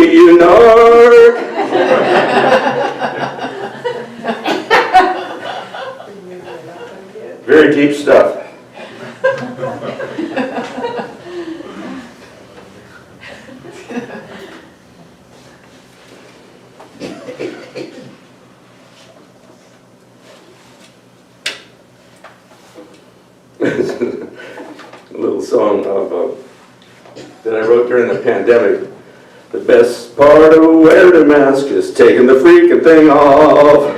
Very deep stuff. a little song that I wrote during the pandemic. The best part of wearing a mask is taking the freaking thing off.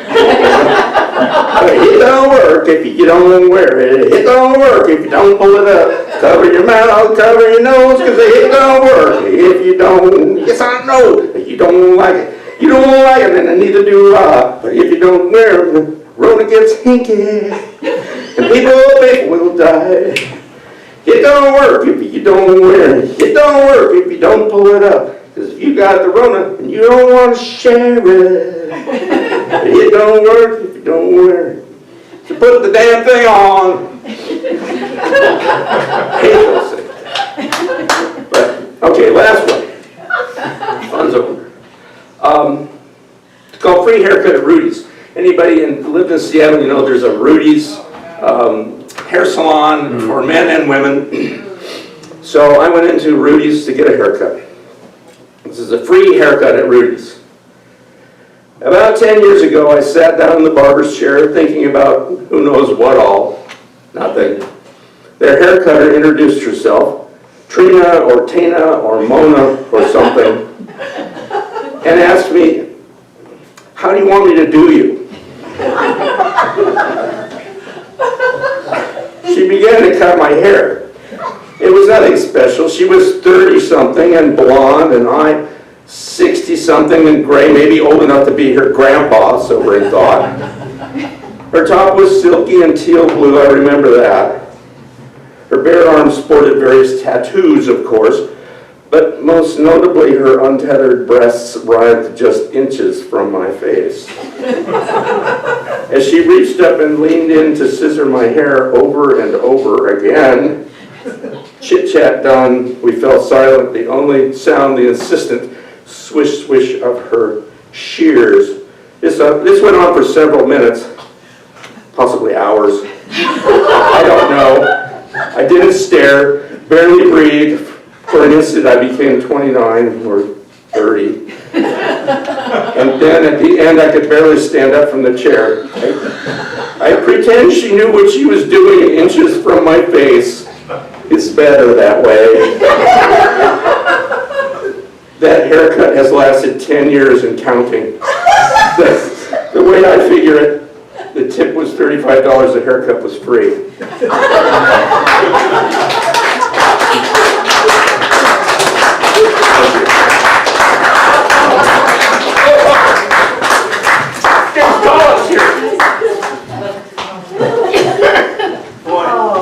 It don't work if you don't wear it. It don't work if you don't pull it up. Cover your mouth, cover your nose, because it don't work if you don't. Yes, I know that you don't like it. You don't like it, and neither do I. But if you don't wear it, the Rona gets hinky, and people will die. It don't work if you don't wear it. It don't work if you don't pull it up. Because if you got the Rona and you don't want to share it, it don't work if you don't wear it. So put the damn thing on. But, okay, last one. Fun's over. It's called Free Haircut at Rudy's. Anybody lived in Seattle, you know there's a Rudy's hair salon for men and women. So I went into Rudy's to get a haircut. This is a free haircut at Rudy's. About 10 years ago, I sat down in the barber's chair thinking about who knows what all. Nothing. Their hair cutter introduced herself, Trina or Tana or Mona or something, and asked me, "How do you want me to do you?" She began to cut my hair. It was nothing special. She was 30-something and blonde, and I 60-something and gray, maybe old enough to be her grandpa, so Ray thought. Her top was silky and teal blue, I remember that. Her bare arms sported various tattoos, of course, but most notably her untethered breasts writhed just inches from my face. As she reached up and leaned in to scissor my hair over and over again, chit-chat done, we fell silent, the only sound the insistent swish-swish of her shears. This went on for several minutes, possibly hours. I don't know. I didn't stare, barely breathe. For an instant I became 29 or 30. And then at the end I could barely stand up from the chair. I pretend she knew what she was doing inches from my face. It's better that way. That haircut has lasted 10 years and counting. The way I figure it, the tip was $35, the haircut was free.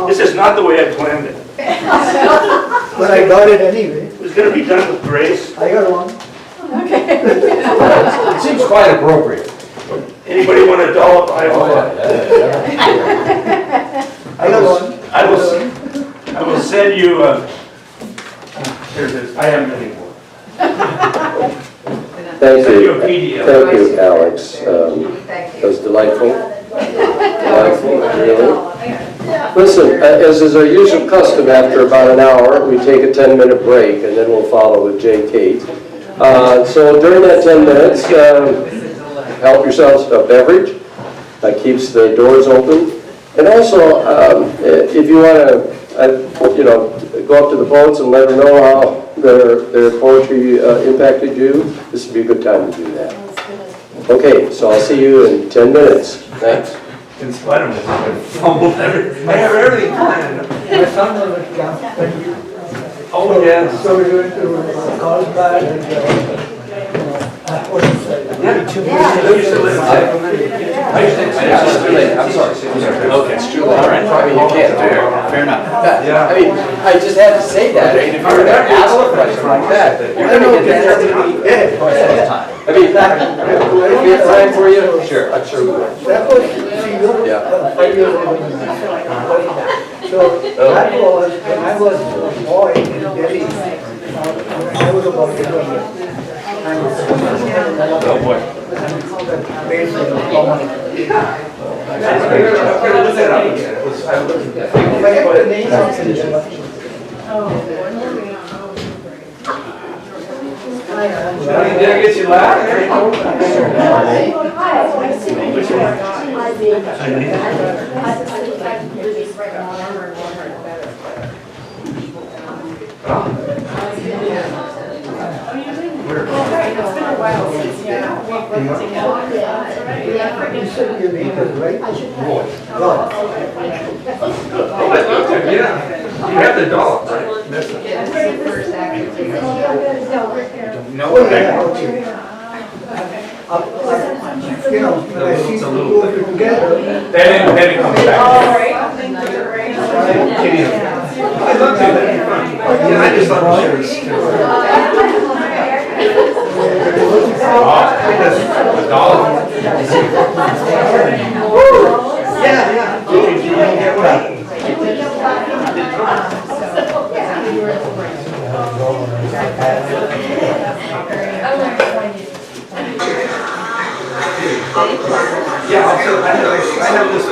This is not the way I planned it. But I got it anyway. It was going to be done with grace. I got one. Okay. It seems quite appropriate. Anybody want a dollop? I Oh, want. yeah. I got one. I will send you. Here's this. I haven't anymore. Thank Send you you. a PDF. Thank you, Alex. That was delightful. Delightful, really. Listen, as is our usual custom, after about an hour, we take a 10-minute break, and then we'll follow with J. Kate. So during that 10 minutes, help yourselves to a beverage. That keeps the doors open. And also, if you want to, go up to the poets and let them know how their poetry impacted you, this would be a good time to do that. Okay, so I'll see you in 10 minutes. Thanks. In spite of this, I fumbled everything. I have everything planned. My son was at camp when you. Oh, yes. So we went to Carlsbad and what is it? I used to live It's too late. I'm sorry. Okay. It's too late. All right. I mean, you can't. Fair enough. Yeah. I mean, I just had to say that. I mean, if you were to ask a question like that, you're going to get that to me. I mean, if we have time for you, sure, I'm sure we will. That was, see, Yeah. 5 years old. So that was, when I was a boy in Delhi, I was about 8 years old. Oh, boy. Based on the common. I'm gonna look that up again. If I get the name of the introduction. Did I get you laughing? It's been a while since, yeah. You said your name is right? Roy. Yeah, you have the dollop, right? That's it. It's the first activity. No, Oh, yeah, okay. You know, when I see It's a the little two of you together. Then it comes back. Kitty. I love to, that'd be fun. Yeah, I just thought we should. Because the dollar. Yeah, yeah. Yeah, also, I have this.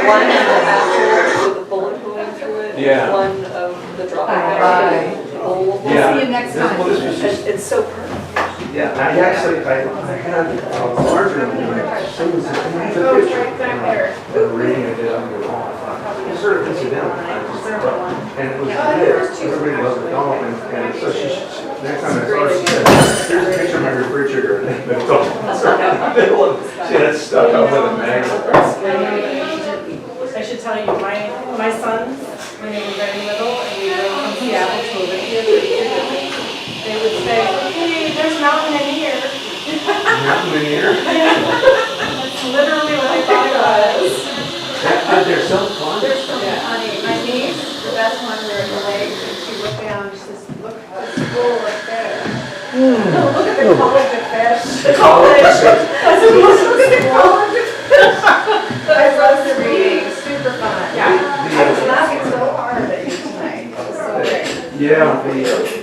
One of the actual with the bullet going through it. Yeah. One of the drop Bye. bag. We'll see you next time. Well, this was just, It's so perfect. yeah, I actually, I had a larger one, as soon as it took it, the reading I did on the wall. It's sort of incidental, I just thought, and it was good, everybody loved the dog, and so she, next time I saw her, she said, here's a picture of my refrigerator, and the dog, she had stuck up with a magnet. I should tell you, my sons, when they were very little, and we drove from Seattle to Olympia, they would say, hey, there's a mountain in here. Nothing in here. That's literally what I thought it was. They're so fun. They're so funny. My niece, the best one, we were at the lake, and she looked down, she says, look at the school up there. No, look at the college of fish. The college. Look at the college of fish. I love the reading, super fun. Yeah. I was laughing so hard at you tonight. It was so great. Yeah,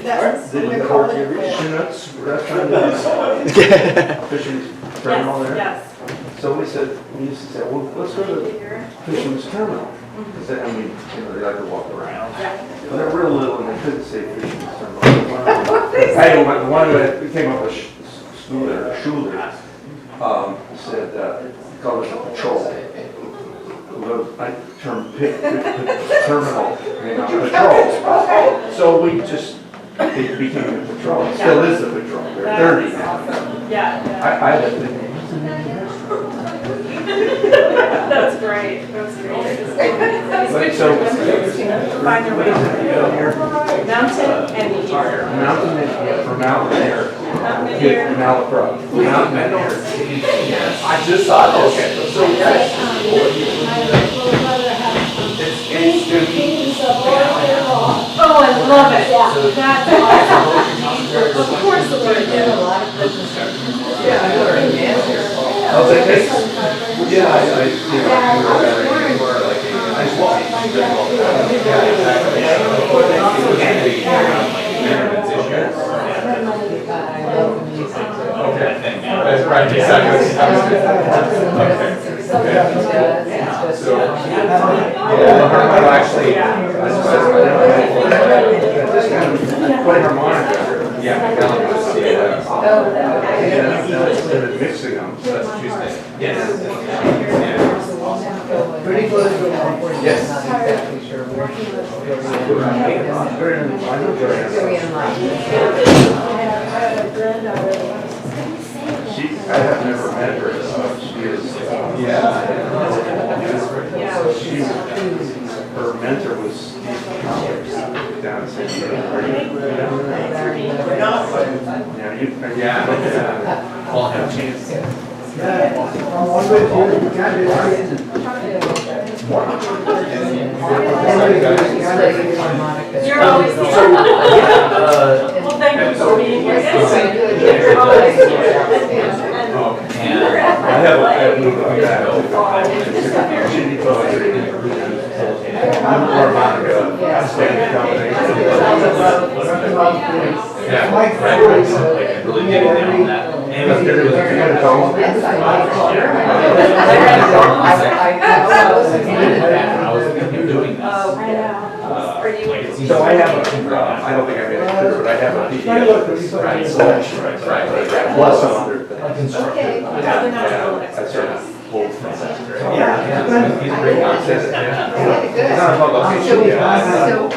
That's the the college of fish. Chinook's restaurant, fishing terminal there. Yes, So we used to say, well, let's go to the fisherman's terminal. I said, I mean, they like to walk around. But they're real little and they couldn't say fisherman's terminal. Hey, one that came up with Schuler, said, called it a patrol. I term terminal, patrol. So we just, it became a patrol. It still is a patrol. They're 30 now. yeah. I lived in That's great, that's great. But so, Find your way over here. Mountain and here. mountain and for mountain air. Mountain and here. Malapro. Mountain and air. I just thought, okay, so yes. Oh, I love it. That's awesome. Of course the word There's a is. lot of business. Yeah, I know. Oh, they take, Yeah, I That's right, exactly. Actually, play harmonica. Yeah, instead of mixing them, so that's Tuesday. Yes. Pretty close to one. Yes. Not exactly sure where he was. Very I have never met her, so she is, her mentor was Steve Powers down in San Diego. All have a chance. You're always here. Well, thank you for being here. You're always here. I have a shitty poetry. I'm harmonica, standing combination. Yeah, right. Really getting down on that. And there was a dome. Yes, I was doing this. So I have a, I don't think I made it clear, but I have a PDF. Right, slash, right. Plus some other things. Okay. Yeah, that's right. pulled from that. Yeah. He's a great guy. Says it, yeah. It's not about location, So,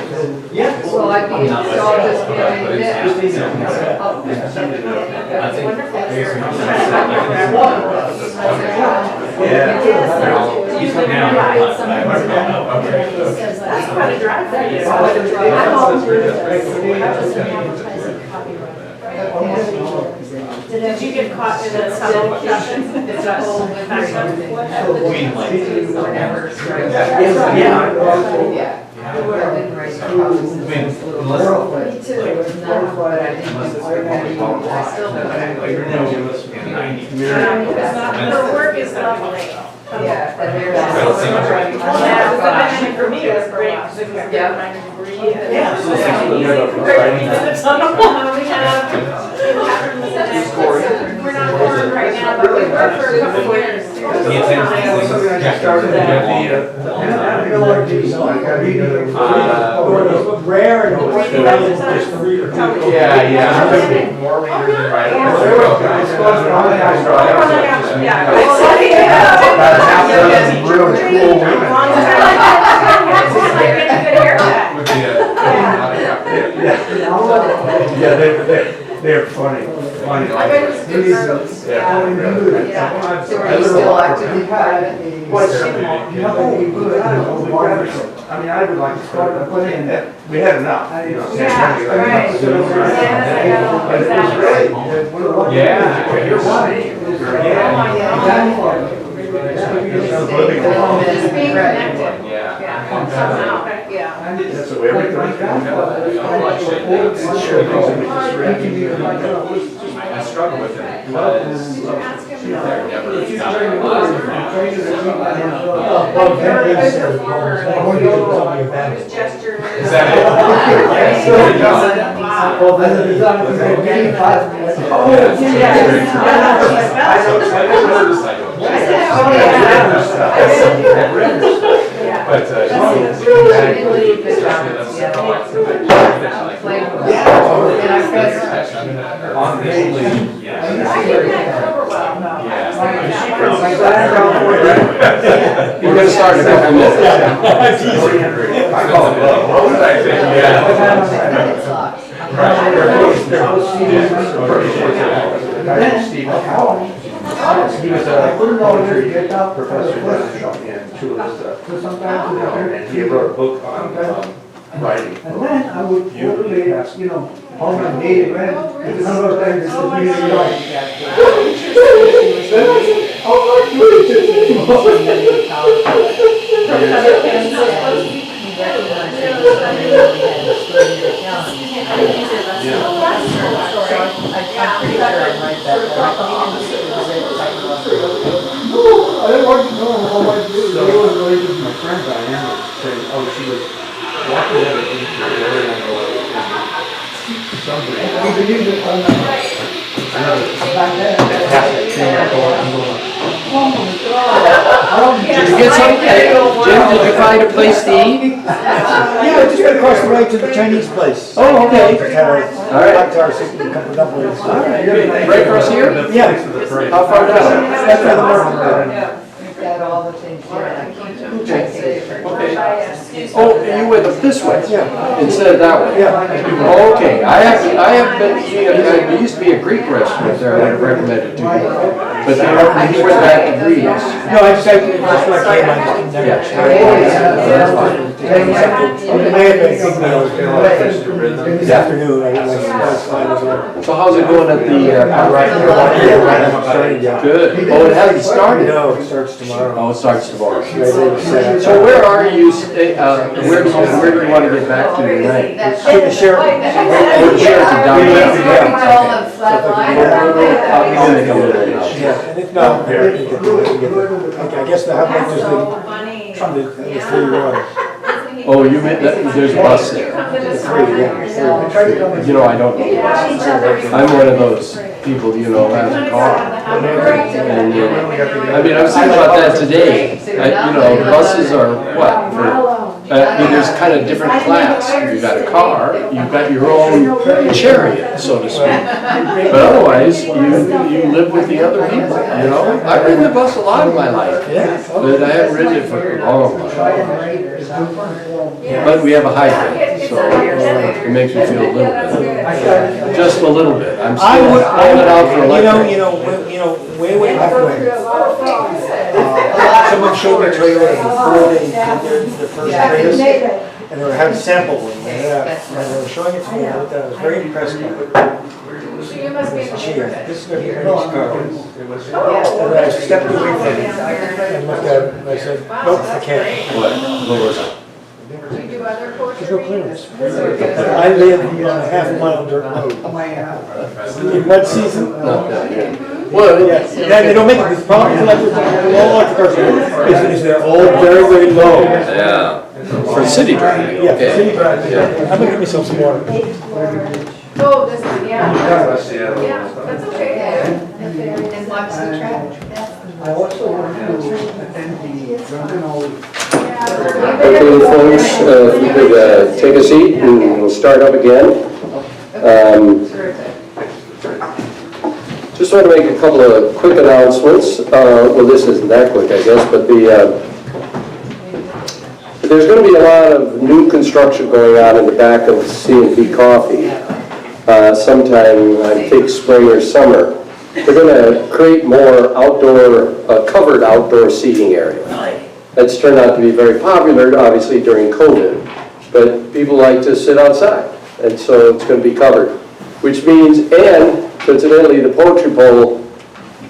yeah. well, I'd be, so I'll just be doing this. That's wonderful. That's quite a drive for you. Did you get caught in a tunnel? It's a whole factor. Her work is lovely. Yeah. Well, for me, it was great because it was a good reminder to breathe. Yeah. We have we're not working right now, but we worked for a couple of years. Rare and Yeah. More readers than writers. About a half dozen really cool women. Yeah, they're funny. I bet it was good service. Yeah. So are you still actively private? I mean, I would like to start to put in that, we had enough, you know. Yeah, right. Yeah, you're right. Just being connected. Yeah. Somehow, yeah. That's the way everything's going. I struggle with it because Ask him. they're never. Gesture. Is that it? Well, then it's not, it's like getting 5 minutes. I But, We're gonna start in a couple minutes. I call it love. What was I saying? Yeah. Steve McCollum. He was a poetry professor in Chula, and he wrote a book on writing. And then I would totally, home and native, man, it's one of those things that's really like. I didn't want to know how much they were going to. My friend Diane was saying, oh, she was walking out of the area and somebody. Fantastic thing. Did you get some? Jim, did you find a place to eat? Yeah, just went across the way to the Chinese place. Oh, okay. Just had a, All right. hot jar, a couple of dumplings. Right across here? Yeah. How far down? That's where the market. We've got all the things here, and I can't. Oh, you went up this way? Yeah. Instead of that way? Yeah. Oh, okay. I have been eating at, there used to be a Greek restaurant there I would have recommended to you. But then you went back to Greece. No, I just like came, I just Yeah. That's fine. I had been thinking this afternoon, I was fine as well. So how's it going at the, good. Oh, it hasn't started? No, it starts tomorrow. Oh, it starts tomorrow. So where are you, where do you want to get back to tonight? To the sheriff. Oh, the sheriff is down there. Yeah, and if not, I guess the hub just the 3 water. Oh, you meant that, there's a bus there. You know, I don't know the buses. I'm one of those people, you know, has a car. And, I mean, I was thinking about that today. You know, buses are what, for I mean, there's kind of different class. You've got a car, you've got your own chariot, so to speak. But otherwise, you live with the other people, you know? I've ridden the bus a lot in my life, but I haven't ridden it for a long while. But we have a hybrid, so it makes me feel a little bit, just a little bit. I'm still holding out for electric. Way back when, someone showed me a trailer before they did the first trailers, and they were having samples, and they were showing it to me, and I was very impressed with it. So you must be in the Gee, neighborhood. this is gonna be a nice car. It was. And I stepped away from it, and looked at it, and I said, nope, I can't. What was it? Do you do other portraits? There's no clearance. I live half a mile dirt road. In mud season, Not that good. Well, yeah, they don't make it, the problem is all electric cars is they're all very, very low. yeah, for city driving, Yeah, okay. city driving. Yeah. I'm gonna get myself some water. Oh, this one, yeah. Yeah, that's okay. And watch the track. I also want to attend the Drunken Old. Okay, folks, if you could take a seat and we'll start up again. Just want to make a couple of quick announcements. Well, this isn't that quick, I guess, but there's going to be a lot of new construction going on in the back of C&P Coffee sometime, I think, spring or summer. They're going to create more outdoor, covered outdoor seating area. That's turned out to be very popular, obviously, during COVID, but people like to sit outside, and so it's going to be covered, which means, and coincidentally, the poultry pole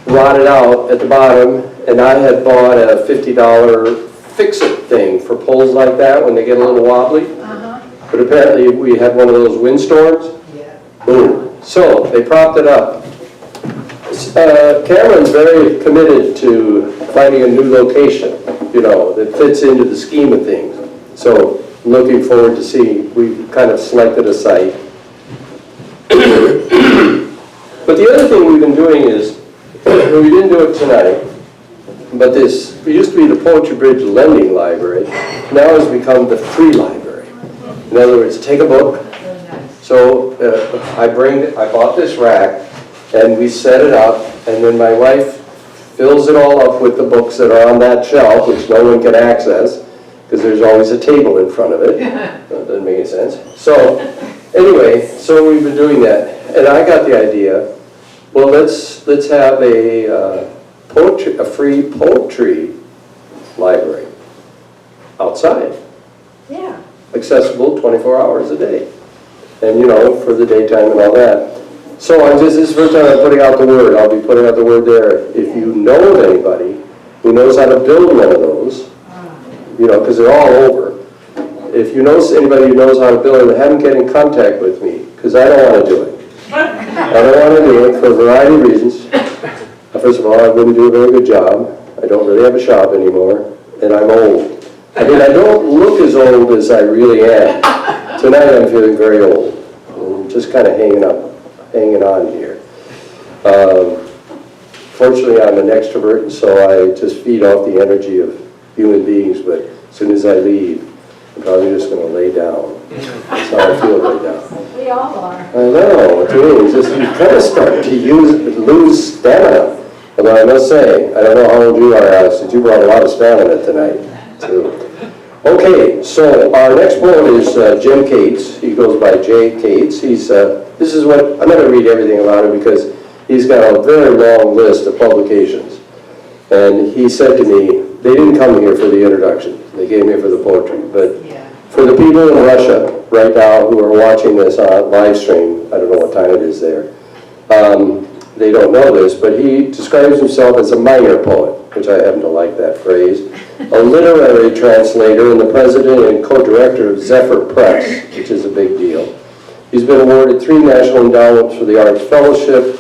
rotted out at the bottom, and I had bought a $50 fix-it thing for poles like that when they get a little wobbly, but apparently we had one of those windstorms. Boom. So they propped it up. Cameron's very committed to finding a new location, you know, that fits into the scheme of things. So I'm looking forward to see, we've kind of selected a site. But the other thing we've been doing is, we didn't do it tonight, but this, it used to be the Poetry Bridge Lending Library, now has become the free library. In other words, take a book. So I bought this rack, and we set it up, and then my wife fills it all up with the books that are on that shelf, which no one can access, because there's always a table in front of it. That doesn't make any sense. So anyway, so we've been doing that, and I got the idea, well, let's have a free poetry library outside. Yeah. Accessible 24 hours a day. And, you know, for the daytime and all that. So this is the first time I'm putting out the word. I'll be putting out the word there. If you know of anybody who knows how to build one of those, you know, because they're all over. If you know anybody who knows how to build it, have them get in contact with me, because I don't want to do it. I don't want to do it for a variety of reasons. First of all, I wouldn't do a very good job. I don't really have a shop anymore, and I'm old. I mean, I don't look as old as I really am. Tonight I'm feeling very old. I'm just kind of hanging on here. Fortunately, I'm an extrovert, and so I just feed off the energy of human beings, but as soon as I leave, I'm probably just going to lay down. That's how I feel right now. We all are. I know, it is. Just, you kind of start to lose stamina. Although I must say, I don't know how old you are, Alex, but you brought a lot of stamina tonight, too. Okay, so our next poet is Jim Cates. He goes by J. Cates. He's, this is what, I'm not going to read everything about him because he's got a very long list of publications. And he said to me, they didn't come here for the introduction. They came here for the poetry. But for the people in Russia right now who are watching this on live stream, I don't know what time it is there, they don't know this, but he describes himself as a minor poet, which I happen to like that phrase, a literary translator and the president and co-director of Zephyr Press, which is a big deal. He's been awarded 3 National Endowments for the Arts Fellowship,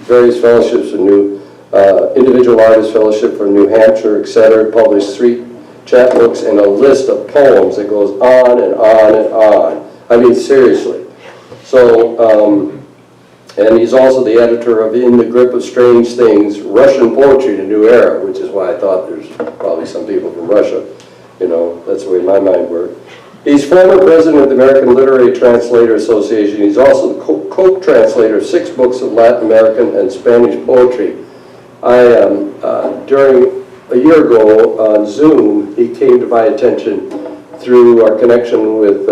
various fellowships, Individual Artist Fellowship from New Hampshire, etc., published 3 chapbooks and a list of poems that goes on and on and on. I mean, seriously. So, and he's also the editor of In the Grip of Strange Things, Russian Poetry in a New Era, which is why I thought there's probably some people from Russia. You know, that's the way my mind worked. He's former president of the American Literary Translator Association. He's also the co-translator of 6 books of Latin American and Spanish poetry. During a year ago on Zoom, he came to my attention through our connection with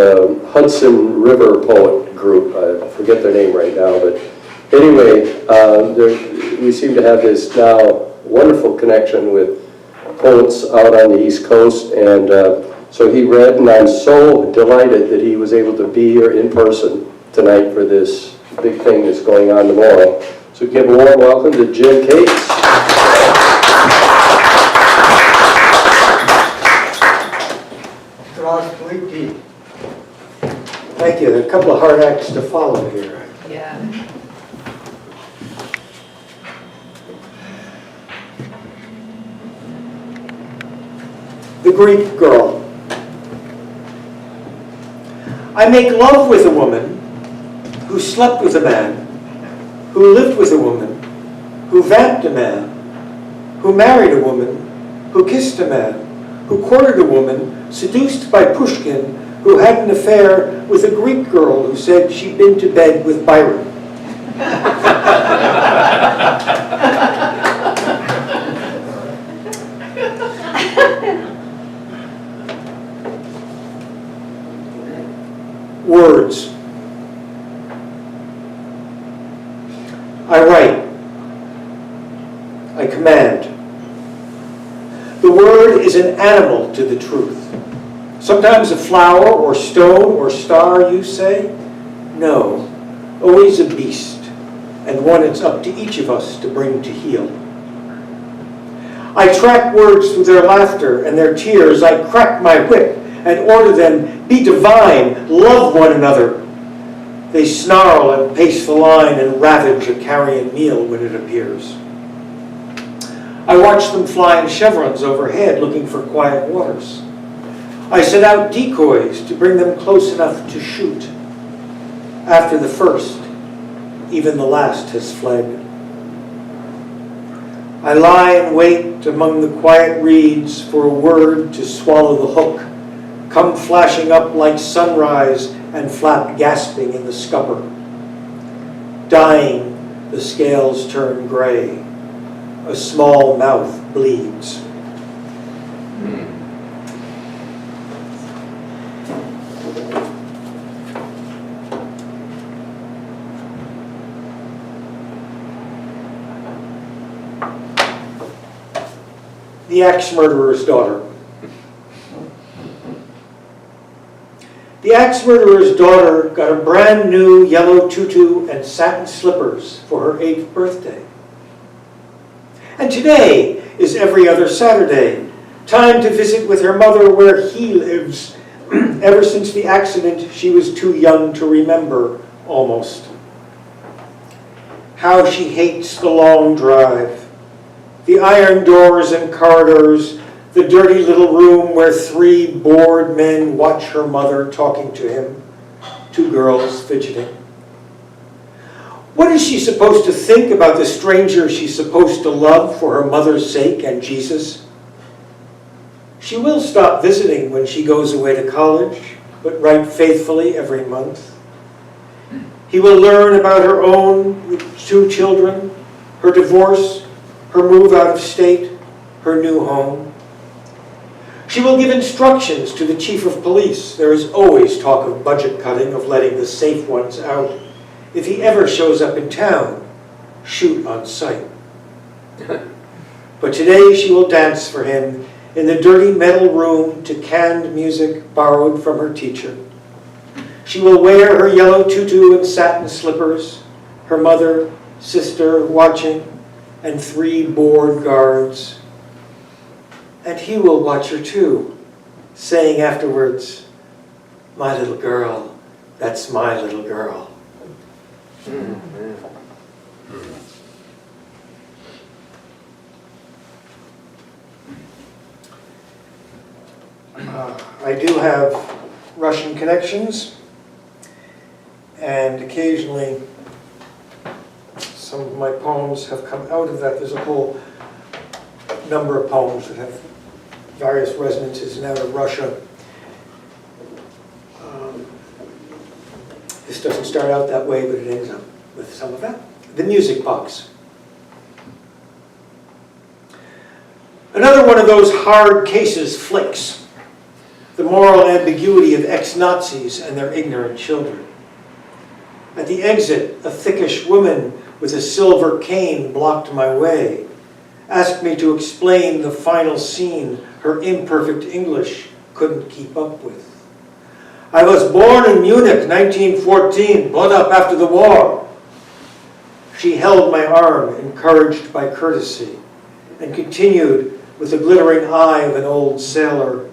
Hudson River Poet Group. I forget their name right now, but anyway, we seem to have this now wonderful connection with poets out on the East Coast, and so he read, and I'm so delighted that he was able to be here in person tonight for this big thing that's going on tomorrow. So give a warm welcome to Jim Cates. Thank you. There are a couple of hard acts to follow here. Yeah. The Greek Girl. I make love with a woman who slept with a man, who lived with a woman, who vamped a man, who married a woman, who kissed a man, who courted a woman, seduced by Pushkin, who had an affair with a Greek girl who said she'd been to bed with Byron. Words. I write. I command. The word is an animal to the truth. Sometimes a flower or stone or star, you say? No, always a beast, and one it's up to each of us to bring to heel. I track words through their laughter and their tears. I crack my whip and order them, be divine, love one another. They snarl and pace the line and ravage a carrion meal when it appears. I watch them fly in chevrons overhead looking for quiet waters. I set out decoys to bring them close enough to shoot. After the first, even the last has fled. I lie in wait among the quiet reeds for a word to swallow the hook, come flashing up like sunrise and flap gasping in the scupper. Dying, the scales turn gray. A small mouth bleeds. The axe murderer's daughter. The axe murderer's daughter got a brand new yellow tutu and satin slippers for her 8th birthday. And today is every other Saturday, time to visit with her mother where he lives. Ever since the accident, she was too young to remember, almost. How she hates the long drive. The iron doors and corridors, the dirty little room where 3 bored men watch her mother talking to him, 2 girls fidgeting. What is she supposed to think about the stranger she's supposed to love for her mother's sake and Jesus? She will stop visiting when she goes away to college, but write faithfully every month. He will learn about her own 2 children, her divorce, her move out of state, her new home. She will give instructions to the chief of police. There is always talk of budget cutting, of letting the safe ones out. If he ever shows up in town, shoot on sight. But today she will dance for him in the dirty metal room to canned music borrowed from her teacher. She will wear her yellow tutu and satin slippers, her mother, sister watching, and 3 bored guards. And he will watch her too, saying afterwards, "My little girl, that's my little girl." I do have Russian connections, and occasionally some of my poems have come out of that. There's a whole number of poems that have various resonances and out of Russia. This doesn't start out that way, but it ends up with some of that. The music box. Another one of those hard cases flicks. The moral ambiguity of ex-Nazis and their ignorant children. At the exit, a thickish woman with a silver cane blocked my way, asked me to explain the final scene her imperfect English couldn't keep up with. I was born in Munich, 1914, blood up after the war. She held my arm, encouraged by courtesy, and continued with the glittering eye of an old sailor.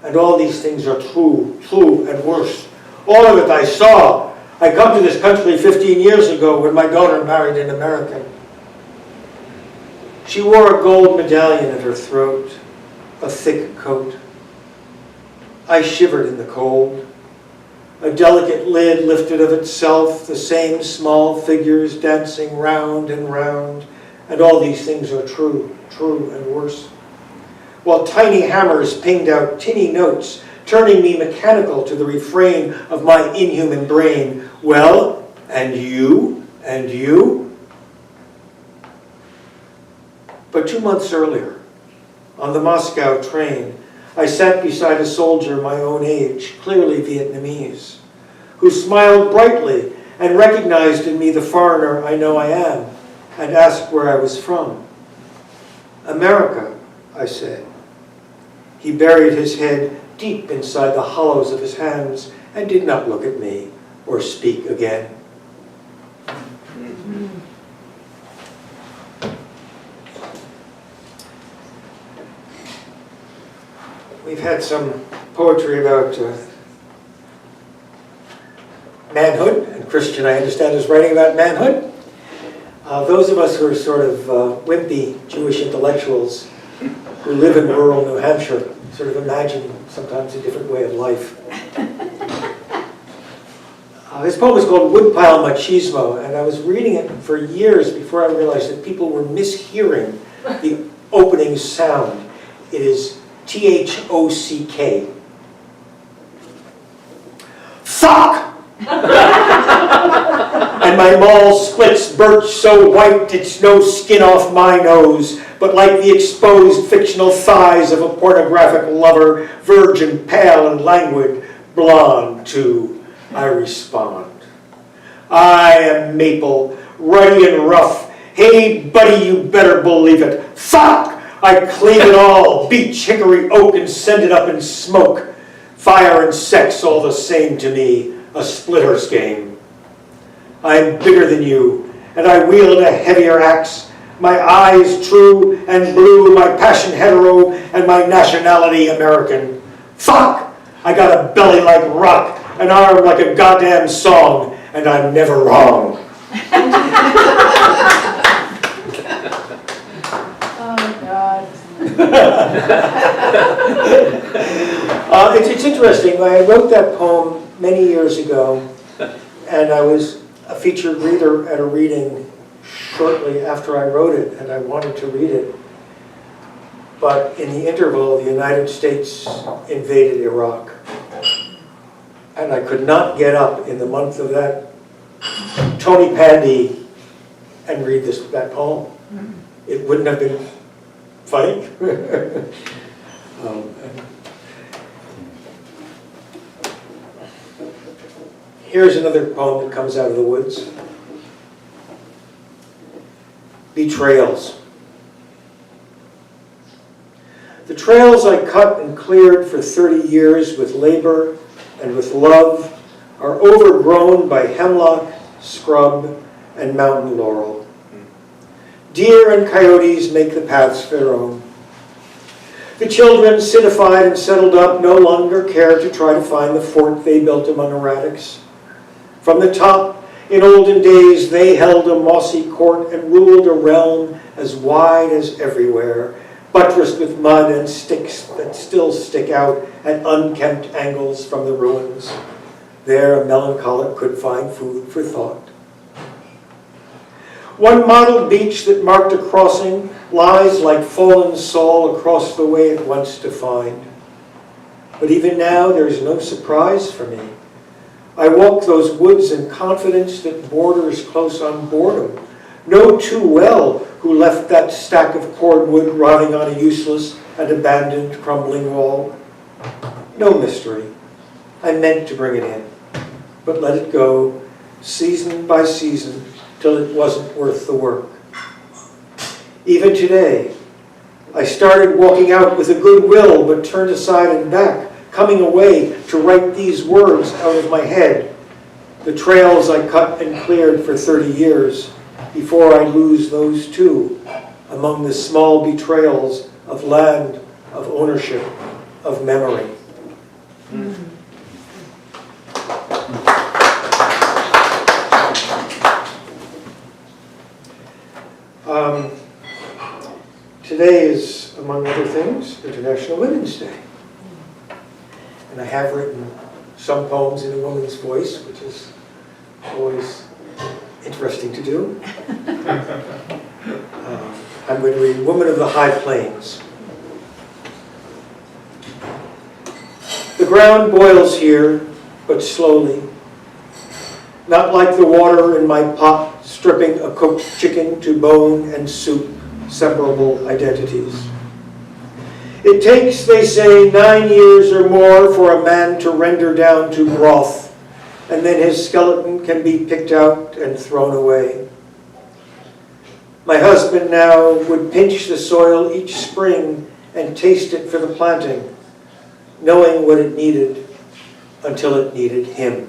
And all these things are true, and worse. All of it I saw. I come to this country 15 years ago when my daughter married an American. She wore a gold medallion at her throat, a thick coat. I shivered in the cold. A delicate lid lifted of itself, the same small figures dancing round and round, and all these things are true, and worse. While tiny hammers pinged out tinny notes, turning me mechanical to the refrain of my inhuman brain. Well, and you, and you? But 2 months earlier, on the Moscow train, I sat beside a soldier my own age, clearly Vietnamese, who smiled brightly and recognized in me the foreigner I know I am, and asked where I was from. America, I said. He buried his head deep inside the hollows of his hands and did not look at me or speak again. We've had some poetry about manhood, and Christian, I understand, is writing about manhood. Those of us who are sort of wimpy Jewish intellectuals who live in rural New Hampshire sort of imagine sometimes a different way of life. This poem is called Woodpile Machismo, and I was reading it for years before I realized that people were mishearing the opening sound. It is T-H-O-C-K. Fuck! And my mall splits birch so white it's no skin off my nose, but like the exposed fictional thighs of a pornographic lover, virgin, pale and languid, blonde too, I respond. I am maple, ruddy and rough. Hey buddy, you better believe it. Fuck! I clean it all, beech, hickory, oak, and send it up in smoke. Fire and sex all the same to me, a splitter's game. I'm bigger than you, and I wield a heavier axe. My eyes true and blue, my passion hetero, and my nationality American. Fuck! I got a belly like rock, an arm like a goddamn song, and I'm never wrong. It's interesting. I wrote that poem many years ago, and I was a featured reader at a reading shortly after I wrote it, and I wanted to read it. But in the interval, the United States invaded Iraq, and I could not get up in the month of that Tony Pandy and read that poem. It wouldn't have been funny. Here's another poem that comes out of the woods. Betrayals. The trails I cut and cleared for 30 years with labor and with love are overgrown by hemlock, scrub, and mountain laurel. Deer and coyotes make the paths their own. The children, citified and settled up, no longer care to try to find the fort they built among erratics. From the top, in olden days, they held a mossy court and ruled a realm as wide as everywhere, buttressed with mud and sticks that still stick out at unkempt angles from the ruins. There a melancholic could find food for thought. One mottled beach that marked a crossing lies like fallen Saul across the way it once defined. But even now there's no surprise for me. I walk those woods in confidence that borders close on boredom. Know too well who left that stack of cordwood rotting on a useless and abandoned crumbling wall. No mystery. I meant to bring it in, but let it go, season by season, till it wasn't worth the work. Even today, I started walking out with a good will, but turned aside and back, coming away to write these words out of my head, the trails I cut and cleared for 30 years, before I lose those too, among the small betrayals of land, of ownership, of memory. Today is, among other things, International Women's Day. And I have written some poems in a woman's voice, which is always interesting to do. I'm going to read Woman of the High Plains. The ground boils here, but slowly. Not like the water in my pot, stripping a cooked chicken to bone and soup, separable identities. It takes, they say, 9 years or more for a man to render down to broth, and then his skeleton can be picked out and thrown away. My husband now would pinch the soil each spring and taste it for the planting, knowing what it needed until it needed him.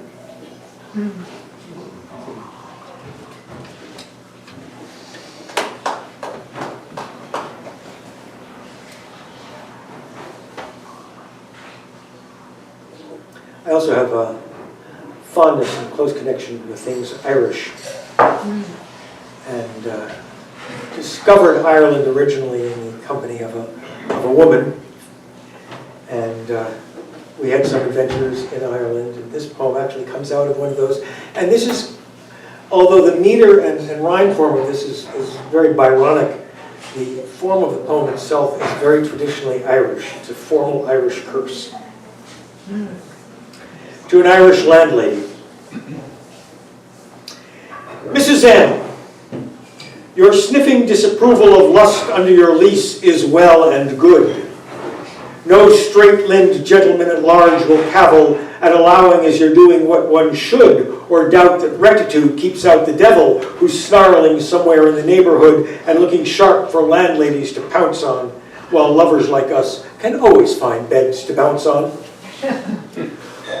I also have a fondness and close connection with things Irish. And discovered Ireland originally in the company of a woman. And we had some adventures in Ireland. And this poem actually comes out of one of those. And this is, although the meter and rhyme form of this is very Byronic, the form of the poem itself is very traditionally Irish. It's a formal Irish curse. To an Irish landlady. Mrs. M, your sniffing disapproval of lust under your lease is well and good. No straight-limbed gentleman at large will cavil at allowing as you're doing what one should, or doubt that rectitude keeps out the devil who's snarling somewhere in the neighborhood and looking sharp for landladies to pounce on, while lovers like us can always find beds to bounce on.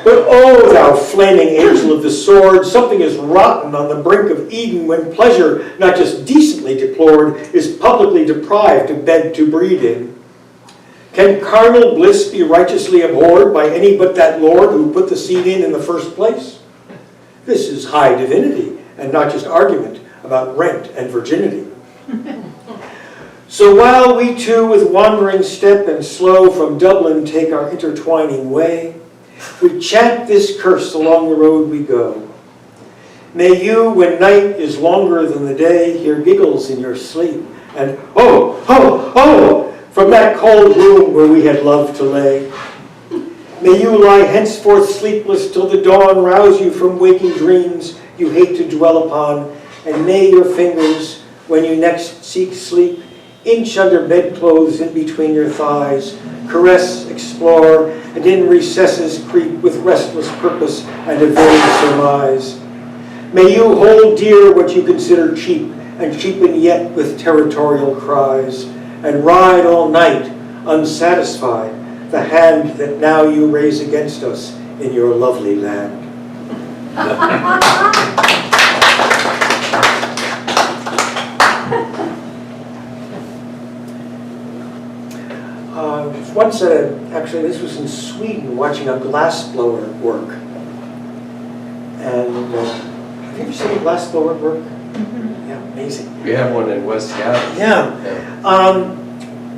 But oh, thou flaming angel of the sword, something is rotten on the brink of Eden when pleasure, not just decently deplored, is publicly deprived of bed to breed in. Can carnal bliss be righteously abhorred by any but that Lord who put the seed in the first place? This is high divinity, and not just argument about rent and virginity. So while we two with wandering step and slow from Dublin take our intertwining way, we chant this curse along the road we go. May you, when night is longer than the day, hear giggles in your sleep, and oh, oh, oh, from that cold room where we had loved to lay. May you lie henceforth sleepless till the dawn rouse you from waking dreams you hate to dwell upon, and may your fingers, when you next seek sleep, inch under bedclothes in between your thighs, caress, explore, and in recesses creep with restless purpose and a vague surmise. May you hold dear what you consider cheap, and cheapen yet with territorial cries, and ride all night, unsatisfied, the hand that now you raise against us in your lovely land. Once, actually this was in Sweden, watching a glassblower work. And have you ever seen a glassblower work? Mm-hmm. Yeah, amazing. We have one in West Seattle. Yeah.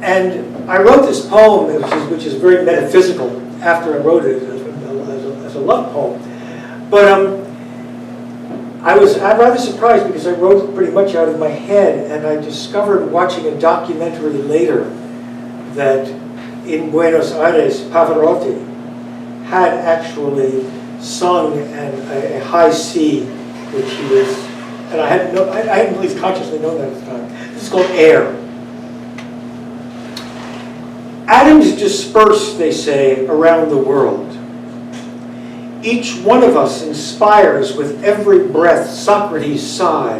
And I wrote this poem, which is very metaphysical, after I wrote it as a love poem. But I'm rather surprised because I wrote it pretty much out of my head, and I discovered watching a documentary later that in Buenos Aires, Pavarotti had actually sung a high C, which he was, and I hadn't at least consciously known that at the time. This is called Air. Atoms disperse, they say, around the world. Each one of us inspires with every breath Socrates' sigh,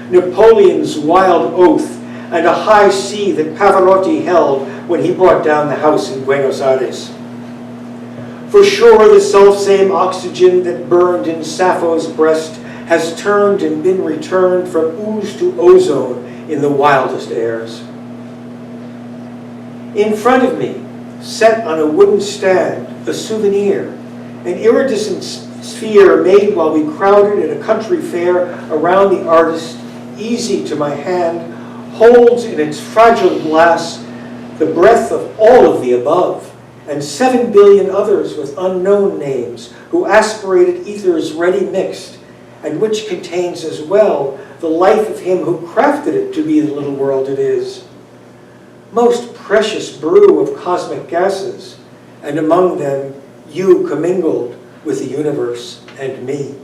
Napoleon's wild oath, and a high C that Pavarotti held when he brought down the house in Buenos Aires. For sure, the selfsame oxygen that burned in Sappho's breast has turned and been returned from ooze to ozone in the wildest airs. In front of me, set on a wooden stand, a souvenir, an iridescent sphere made while we crowded at a country fair around the artist, easy to my hand, holds in its fragile glass the breath of all of the above, and 7 billion others with unknown names who aspirated ethers ready mixed, and which contains as well the life of him who crafted it to be the little world it is. Most precious brew of cosmic gases, and among them you commingled with the universe and me.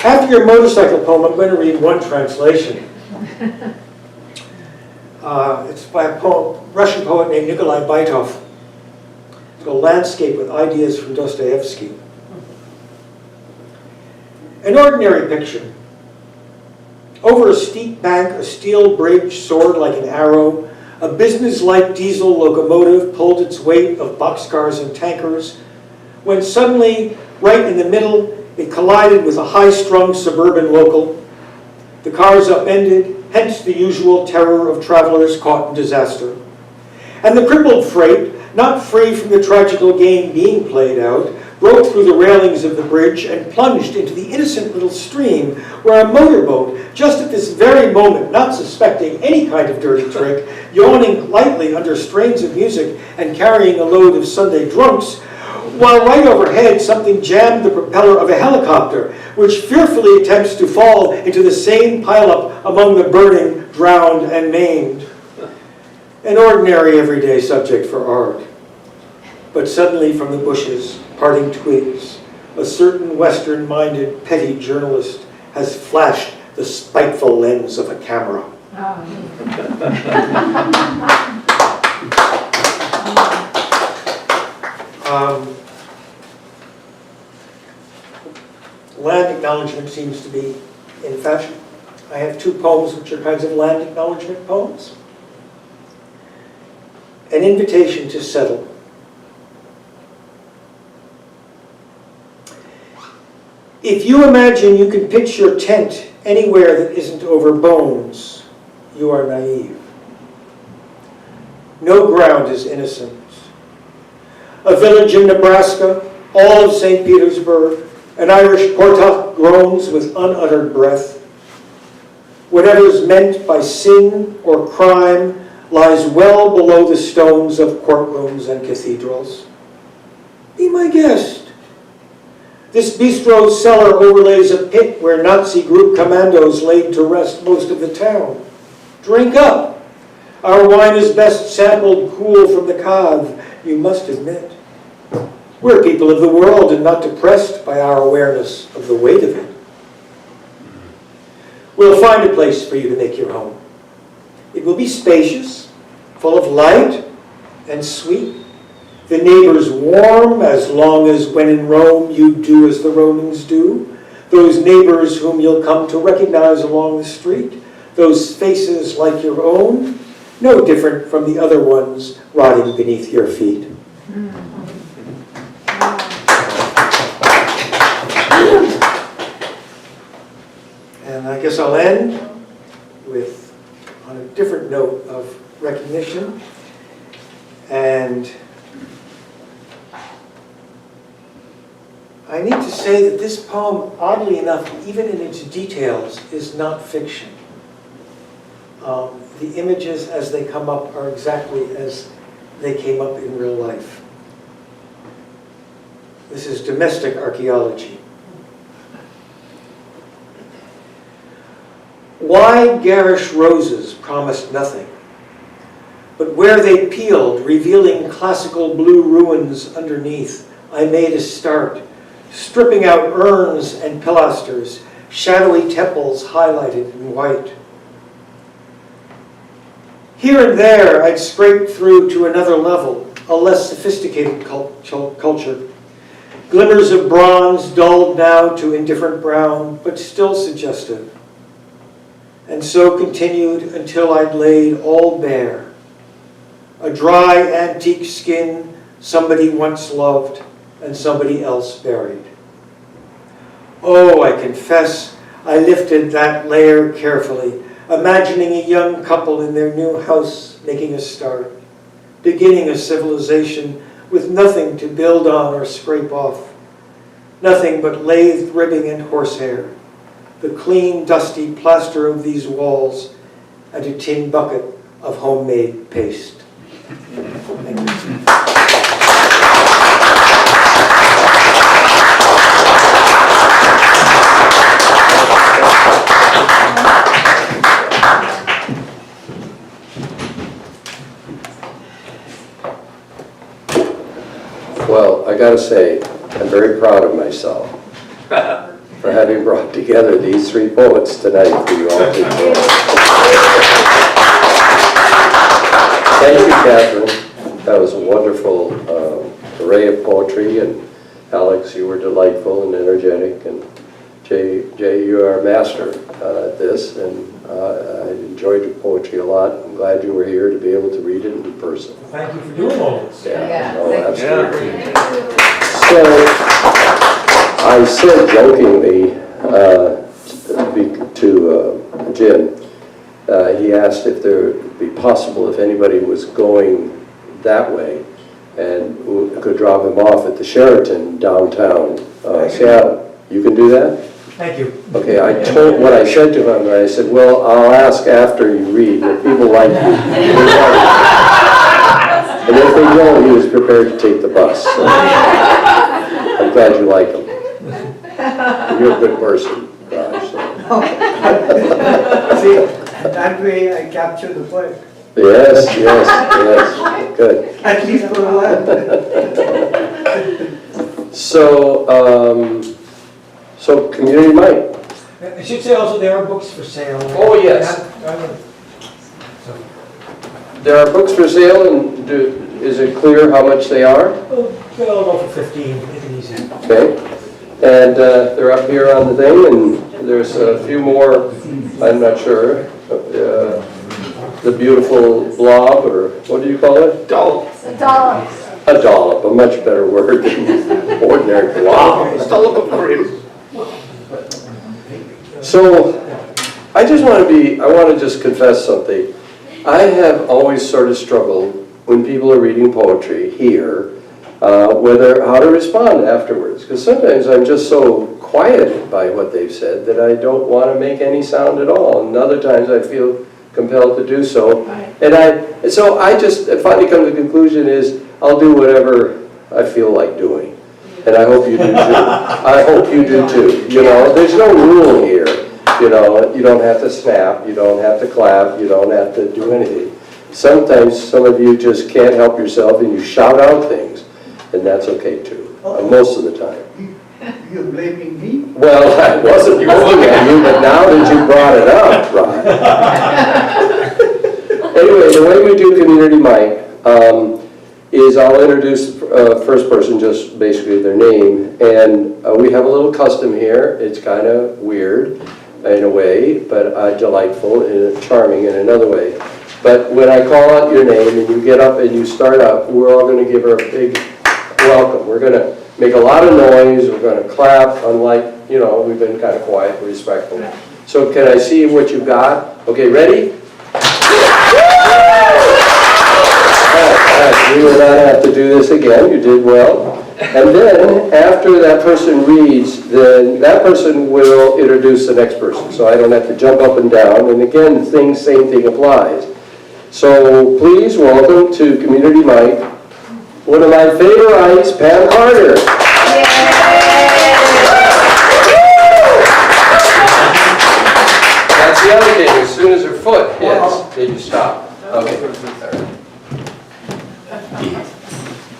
After your motorcycle poem, I'm going to read one translation. It's by a Russian poet named Nikolai Baitov. It's called Landscape with Ideas from Dostoevsky. An ordinary picture. Over a steep bank, a steel bridge soared like an arrow. A business-like diesel locomotive pulled its weight of boxcars and tankers, when suddenly, right in the middle, it collided with a high-strung suburban local. The cars upended, hence the usual terror of travelers caught in disaster. And the crippled freight, not free from the tragical game being played out, broke through the railings of the bridge and plunged into the innocent little stream where a motorboat, just at this very moment, not suspecting any kind of dirty trick, yawning lightly under strains of music and carrying a load of Sunday drunks, while right overhead something jammed the propeller of a helicopter, which fearfully attempts to fall into the same pileup among the burning, drowned, and maimed. An ordinary, everyday subject for art. But suddenly from the bushes, parting twigs, a certain Western-minded petty journalist has flashed the spiteful lens of a camera. Land acknowledgement seems to be in fashion. I have two poems which are kinds of land acknowledgement poems. An invitation to settle. If you imagine you can pitch your tent anywhere that isn't over bones, you are naive. No ground is innocent. A village in Nebraska, all of St. Petersburg, an Irish portach groans with unuttered breath. Whatever is meant by sin or crime lies well below the stones of courtrooms and cathedrals. Be my guest. This bistro's cellar overlays a pit where Nazi group commandos laid to rest most of the town. Drink up. Our wine is best sampled cool from the cave, you must admit. We're people of the world and not depressed by our awareness of the weight of it. We'll find a place for you to make your home. It will be spacious, full of light and sweet. The neighbors warm, as long as when in Rome you do as the Romans do. Those neighbors whom you'll come to recognize along the street. Those faces like your own, no different from the other ones rotting beneath your feet. And I guess I'll end with, on a different note of recognition. And I need to say that this poem, oddly enough, even in its details, is not fiction. The images as they come up are exactly as they came up in real life. This is domestic archaeology. Wide garish roses promised nothing, but where they peeled, revealing classical blue ruins underneath, I made a start, stripping out urns and pilasters, shadowy temples highlighted in white. Here and there, I'd scraped through to another level, a less sophisticated culture. Glimmers of bronze dulled now to indifferent brown, but still suggestive. And so continued until I'd laid all bare. A dry antique skin somebody once loved and somebody else buried. Oh, I confess, I lifted that layer carefully, imagining a young couple in their new house making a start, beginning a civilization with nothing to build on or scrape off, nothing but lathed ribbing and horsehair, the clean, dusty plaster of these walls, and a tin bucket of homemade paste. Thank you. Well, I gotta say, I'm very proud of myself for having brought together these three poets tonight for you all to enjoy. Thank you, Kathryn. That was a wonderful array of poetry, and Alex, you were delightful and energetic, and Jay, you are a master at this, and I enjoyed your poetry a lot. I'm glad you were here to be able to read it in person. Thank you for doing all this. Yeah, no, absolutely. So, I said jokingly to Jim, he asked if there would be possible if anybody was going that way and could drop him off at the Sheraton downtown Seattle. You can do that? Thank you. Okay, what I said to him, I said, well, I'll ask after you read if people like you. And if they don't, he was prepared to take the bus. So I'm glad you like him. You're a good person, Raj. So. See, that way I capture the point. Yes, good. At least for a while. So community might. I should say also there are books for sale. Oh, yes. There are books for sale, and is it clear how much they are? Well, they'll go for 15, make it easy. Okay. And they're up here on the thing, and there's a few more, I'm not sure. The beautiful blob, or what do you call it? Dollop. A dollar. A dollop, a much better word than ordinary blob. Dollop of cream. So, I want to just confess something. I have always sort of struggled when people are reading poetry here, how to respond afterwards. Because sometimes I'm just so quieted by what they've said that I don't want to make any sound at all. And other times I feel compelled to do so. And so I just finally come to the conclusion is I'll do whatever I feel like doing. And I hope you do too. I hope you do too. You know, there's no rule here. You know, you don't have to snap, you don't have to clap, you don't have to do anything. Sometimes some of you just can't help yourself and you shout out things, and that's okay too, most of the time. You're blaming me? Well, I wasn't looking at you, but now that you brought it up, Rod. Anyway, the way we do Community Mic is I'll introduce the first person, just basically their name, and we have a little custom here. It's kind of weird in a way, but delightful and charming in another way. But when I call out your name and you get up and you start up, we're all going to give her a big welcome. We're going to make a lot of noise. We're going to clap, unlike, you know, we've been kind of quiet, respectful. So can I see what you've got? Okay, ready? You will not have to do this again. You did well. And then, after that person reads, then that person will introduce the next person. So I don't have to jump up and down. And again, same thing applies. So please welcome to Community Mic, one of my favorites, Pam Carter. That's the other thing, as soon as her foot hits, did you stop? Okay. All right.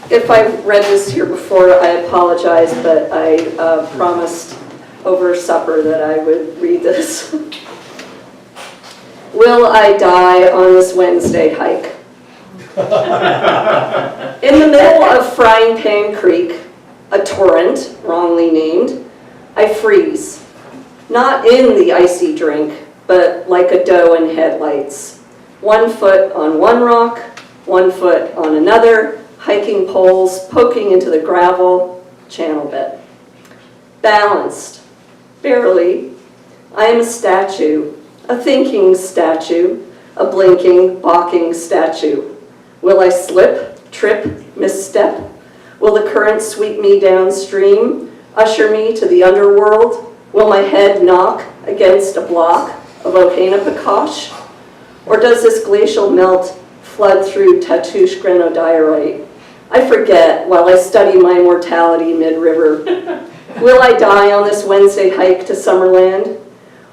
If I read this here before, I apologize, but I promised over supper that I would read this. Will I die on this Wednesday hike? In the middle of Frying Pan Creek, a torrent, wrongly named, I freeze. Not in the icy drink, but like a doe in headlights. 1 foot on one rock, 1 foot on another, hiking poles poking into the gravel channel bed. Balanced, barely. I am a statue, a thinking statue, a blinking, balking statue. Will I slip, trip, misstep? Will the current sweep me downstream, usher me to the underworld? Will my head knock against a block of Ohana-Pakosh? Or does this glacial melt flood through Tatoosh granodiorite? I forget while I study my mortality mid-river. Will I die on this Wednesday hike to Summerland?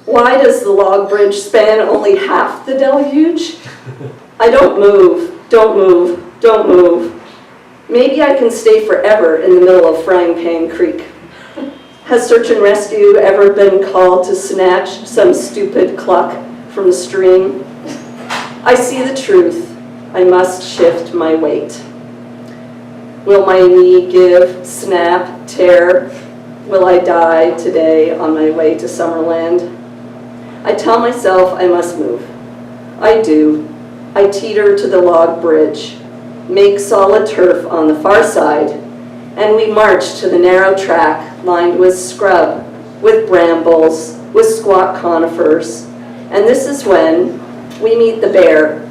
Why does the log bridge span only half the deluge? I don't move, don't move, don't move. Maybe I can stay forever in the middle of Frying Pan Creek. Has search and rescue ever been called to snatch some stupid cluck from the stream? I see the truth. I must shift my weight. Will my knee give, snap, tear? Will I die today on my way to Summerland? I tell myself I must move. I do. I teeter to the log bridge, make solid turf on the far side, and we march to the narrow track lined with scrub, with brambles, with squat conifers. And this is when we meet the bear.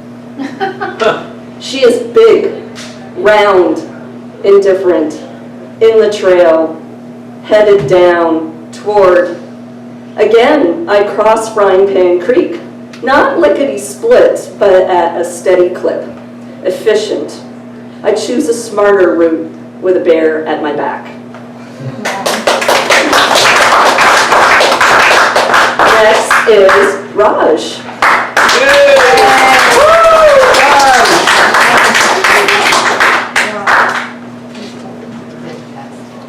She is big, round, indifferent, in the trail, headed down toward. Again, I cross Frying Pan Creek, not lickety-split, but at a steady clip, efficient. I choose a smarter route with a bear at my back. Next is Raj.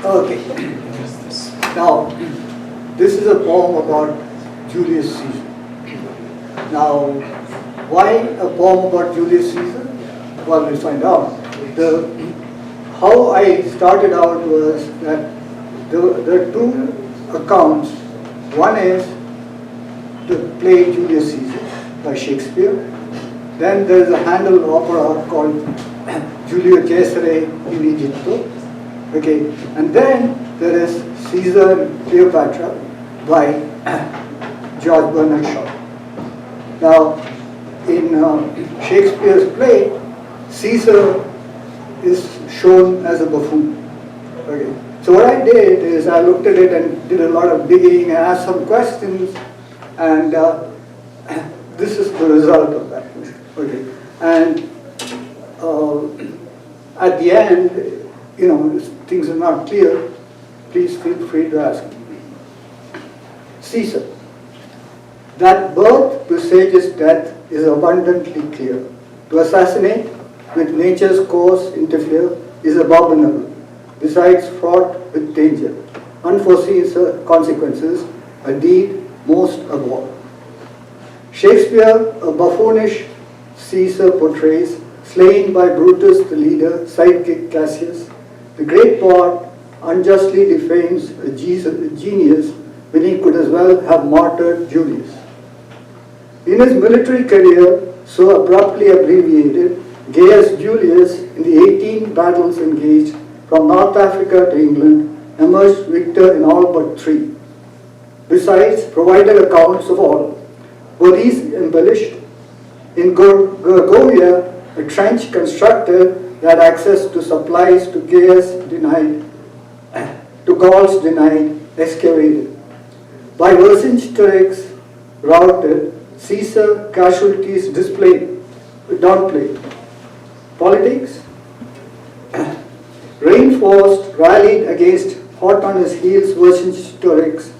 Okay. Now, this is a poem about Julius Caesar. Now, why a poem about Julius Caesar? Well, we'll find out. How I started out was that there are two accounts. One is the play Julius Caesar by Shakespeare. Then there's a Handel opera called Giulio Cesare in Egitto. Okay, and then there is Caesar and Cleopatra by George Bernard Shaw. Now, in Shakespeare's play, Caesar is shown as a buffoon. Okay, so what I did is I looked at it and did a lot of digging and asked some questions, and this is the result of that. Okay, and at the end, you know, if things are not clear, please feel free to ask me. Caesar. That birth presages death is abundantly clear. To assassinate, with nature's course interfere, is abominable, besides fraught with danger. Unforeseen consequences, a deed most abhorred. Shakespeare, a buffoonish Caesar portrays, slain by Brutus the leader, sidekick Cassius. The great poet unjustly defames a genius when he could as well have martyred Julius. In his military career, so abruptly abbreviated, Gaius Julius, in the 18 battles engaged from North Africa to England, emerged victor in all but 3. Besides, provided accounts of all. Were these embellished? In Gergovia, a trench constructed had access to supplies to Gaius denied, to Gauls denied, excavated. By Vercingetorix routed, Caesar casualties displayed, downplayed. Politics? Reinforced, rallied against hot on his heels Vercingetorix,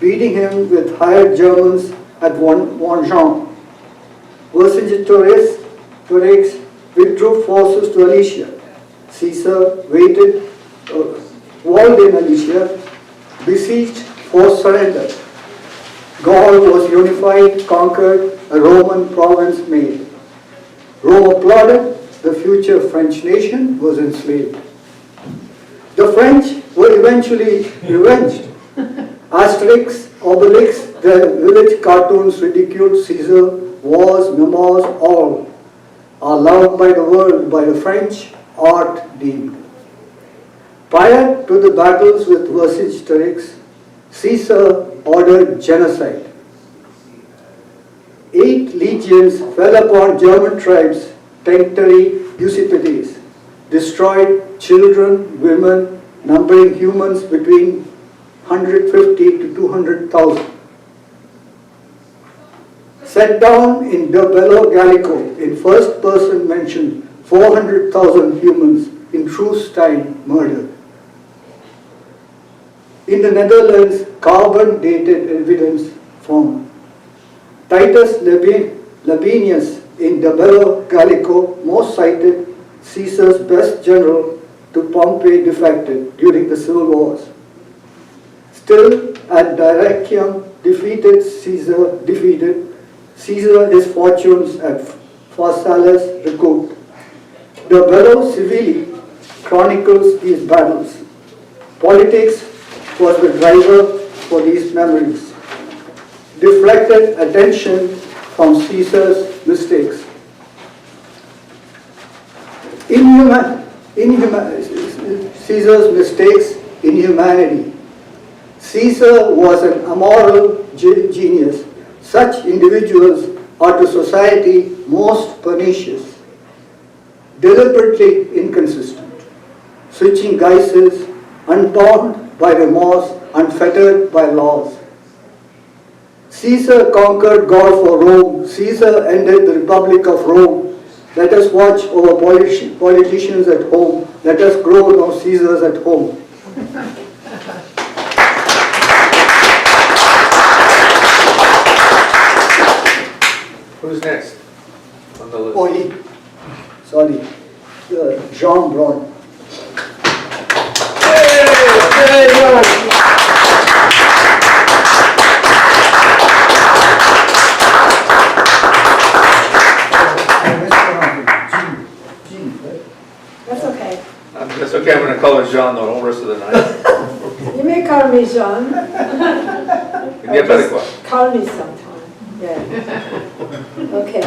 beating him with hired Germans at Vengeance. Vercingetorix withdrew forces to Alicia. Caesar walled in Alicia, besieged, forced surrender. Gaul was unified, conquered, a Roman province made. Rome applauded, the future French nation was enslaved. The French were eventually revenged. Asterix, Obelix, their village cartoons ridiculed Caesar, wars, memoirs, all are loved by the world, by the French, art deemed. Prior to the battles with Vercingetorix, Caesar ordered genocide. 8 legions fell upon German tribes, Tencteri, Usipetes, destroyed children, women, numbering humans between 150 to 200,000. Set down in De Bello Gallico, in first person mentioned 400,000 humans in truce time murdered. In the Netherlands, carbon dated evidence found. Titus Labienus in De Bello Gallico most cited Caesar's best general to Pompey defected during the civil wars. Still at Dyrrhachium defeated Caesar his fortunes at Pharsalus recouped. De Bello Civili chronicles these battles. Politics was the driver for these memories. Deflected attention from Caesar's mistakes. Caesar's mistakes, inhumanity. Caesar was an immoral genius. Such individuals are to society most pernicious, deliberately inconsistent, switching guises, unbound by remorse, unfettered by laws. Caesar conquered Gaul for Rome. Caesar ended the Republic of Rome. Let us watch over politicians at home. Let us grow no Caesars at home. Who's next on the list? Oh, sorry, Jean Braun. That's okay. That's okay, I'm gonna call her Jean the whole rest of the night. You may call me Jean. Get better quick. Call me sometime. Yeah. Okay.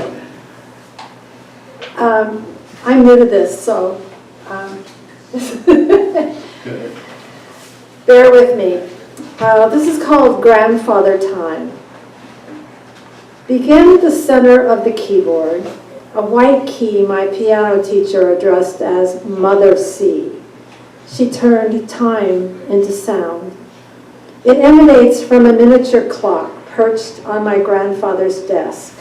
I'm new to this, so bear with me. This is called Grandfather Time. Begin at the center of the keyboard, a white key my piano teacher addressed as Mother C. She turned time into sound. It emanates from a miniature clock perched on my grandfather's desk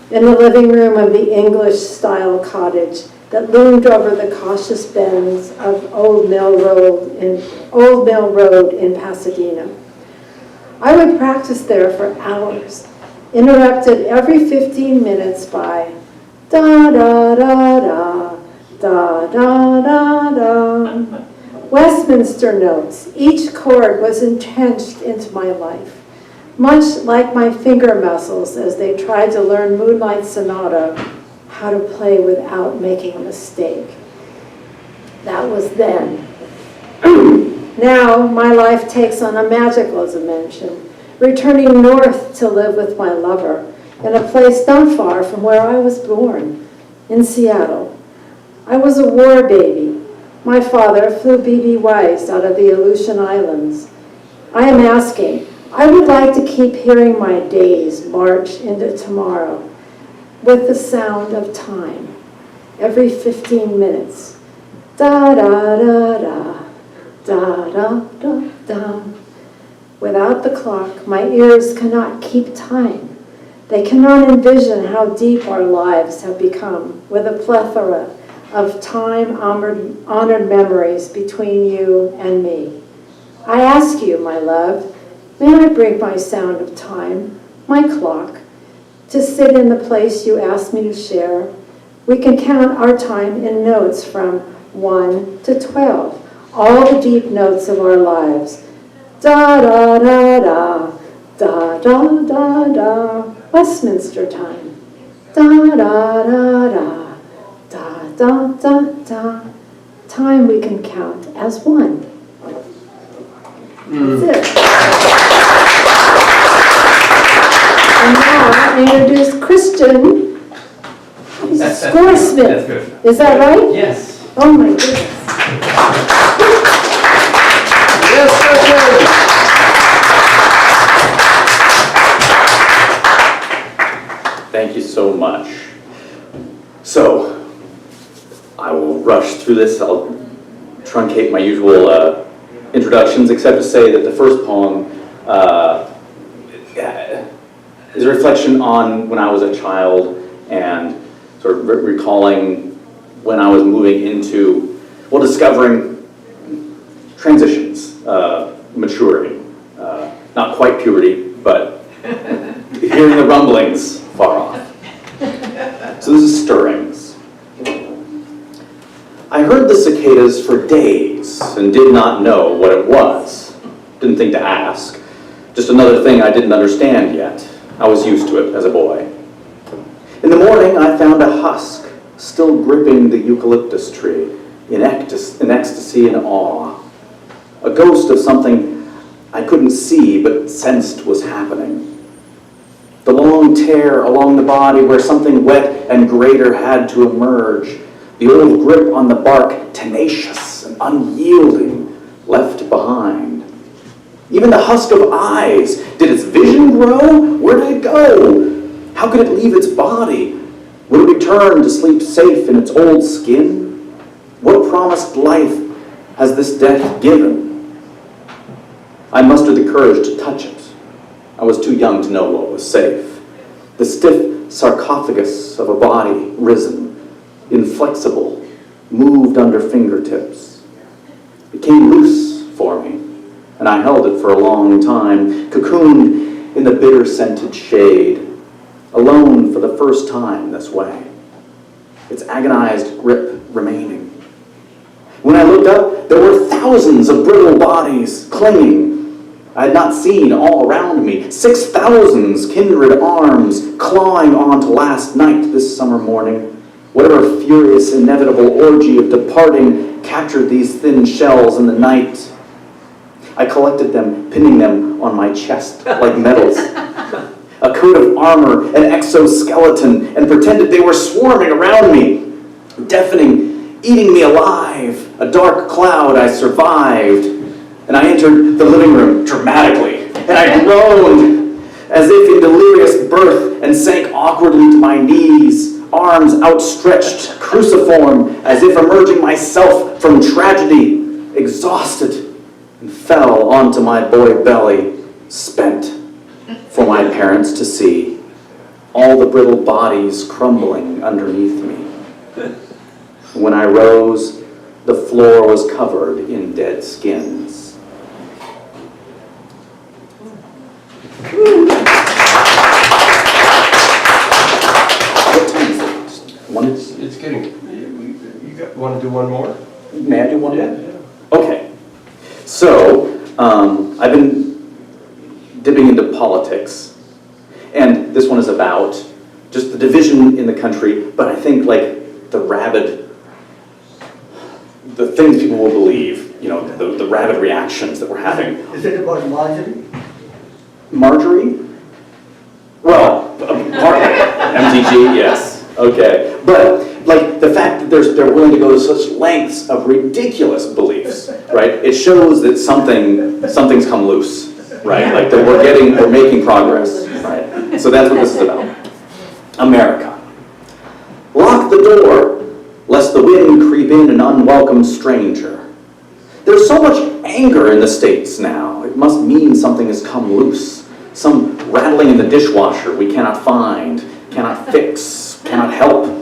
in the living room of the English-style cottage that loomed over the cautious bends of Old Mill Road in Pasadena. I would practice there for hours, interrupted every 15 minutes by da-da-da-da, da-da-da-da. Westminster notes. Each chord was entrenched into my life, much like my finger muscles as they tried to learn Moonlight Sonata, how to play without making a mistake. That was then. Now my life takes on a magical dimension, returning north to live with my lover in a place not far from where I was born, in Seattle. I was a war baby. My father flew BB-1s out of the Aleutian Islands. I am asking, I would like to keep hearing my days march into tomorrow with the sound of time every 15 minutes. Da-da-da-da, da-da-da-da. Without the clock, my ears cannot keep time. They cannot envision how deep our lives have become with a plethora of time-honored memories between you and me. I ask you, my love, may I bring my sound of time my clock, to sit in the place you asked me to share. We can count our time in notes from 1 to 12, all the deep notes of our lives. Da da da da, da da da da, Westminster time. Da da da da, da da da da, time we can count as one. That's it. And now I introduce Christian Thurber-Smith. That's good. Is that right? Yes. Oh my goodness. Thank you so much. So, I will rush through this. I'll truncate my usual introductions, except to say that the first poem is a reflection on when I was a child and sort of recalling when I was moving into, well, discovering transitions, maturing, not quite puberty, but hearing the rumblings far off. So this is Stirrings. I heard the cicadas for days and did not know what it was. Didn't think to ask. Just another thing I didn't understand yet. I was used to it as a boy. In the morning, I found a husk still gripping the eucalyptus tree in ecstasy and awe. A ghost of something I couldn't see but sensed was happening. The long tear along the body where something wet and greater had to emerge. The old grip on the bark, tenacious and unyielding, left behind. Even the husk of eyes, did its vision grow? Where did it go? How could it leave its body? Would it return to sleep safe in its old skin? What promised life has this death given? I mustered the courage to touch it. I was too young to know what was safe. The stiff sarcophagus of a body risen, inflexible, moved under fingertips. It came loose for me, and I held it for a long time, cocooned in the bitter-scented shade, alone for the first time this way, its agonized grip remaining. When I looked up, there were thousands of brittle bodies clinging. I had not seen all around me, 6,000 kindred arms clawing on to last night this summer morning. Whatever furious, inevitable orgy of departing captured these thin shells in the night. I collected them, pinning them on my chest like medals. A coat of armor, an exoskeleton, and pretended they were swarming around me, deafening, eating me alive. A dark cloud I survived. And I entered the living room dramatically, and I groaned as if in delirious birth and sank awkwardly to my knees, arms outstretched, cruciform, as if emerging myself from tragedy, exhausted, and fell onto my boy belly, spent, for my parents to see, all the brittle bodies crumbling underneath me. When I rose, the floor was covered in dead skins. It's getting, you want to do one more? May I do one more? Okay. So, I've been dipping into politics, and this one is about just the division in the country, but I think like the things people will believe, you know, the rabid reactions that we're having. Is it about Marjorie? Marjorie? Well, MTG, yes. Okay. But, like, the fact that they're willing to go to such lengths of ridiculous beliefs, right? It shows that something's come loose, right? Like, that we're making progress, right? So that's what this is about. America. Lock the door, lest the wind creep in an unwelcome stranger. There's so much anger in the States now. It must mean something has come loose. Some rattling in the dishwasher we cannot find, cannot fix, cannot help.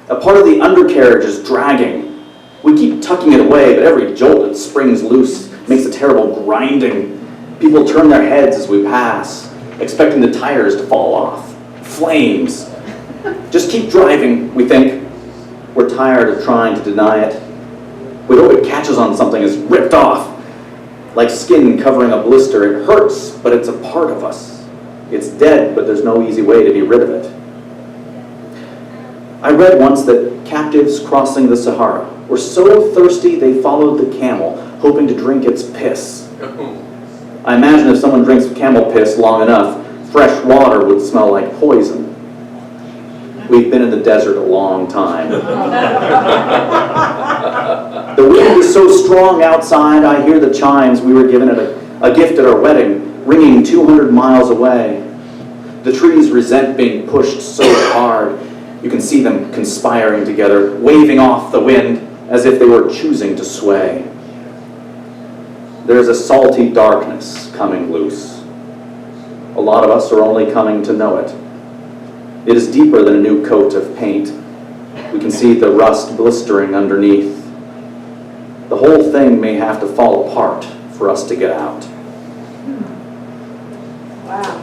A part of the undercarriage is dragging. We keep tucking it away, but every jolt it springs loose makes a terrible grinding. People turn their heads as we pass. expecting the tires to fall off. Flames. Just keep driving, we think. We're tired of trying to deny it. We hope it catches on something, is ripped off. Like skin covering a blister, it hurts, but it's a part of us. It's dead, but there's no easy way to be rid of it. I read once that captives crossing the Sahara were so thirsty they followed the camel, hoping to drink its piss. I imagine if someone drinks camel piss long enough, fresh water would smell like poison. We've been in the desert a long time. The wind is so strong outside, I hear the chimes we were given at a gift at our wedding, ringing 200 miles away. The trees resent being pushed so hard. You can see them conspiring together, waving off the wind as if they were choosing to sway. There's a salty darkness coming loose. A lot of us are only coming to know it. It is deeper than a new coat of paint. We can see the rust blistering underneath. The whole thing may have to fall apart for us to get out. Wow.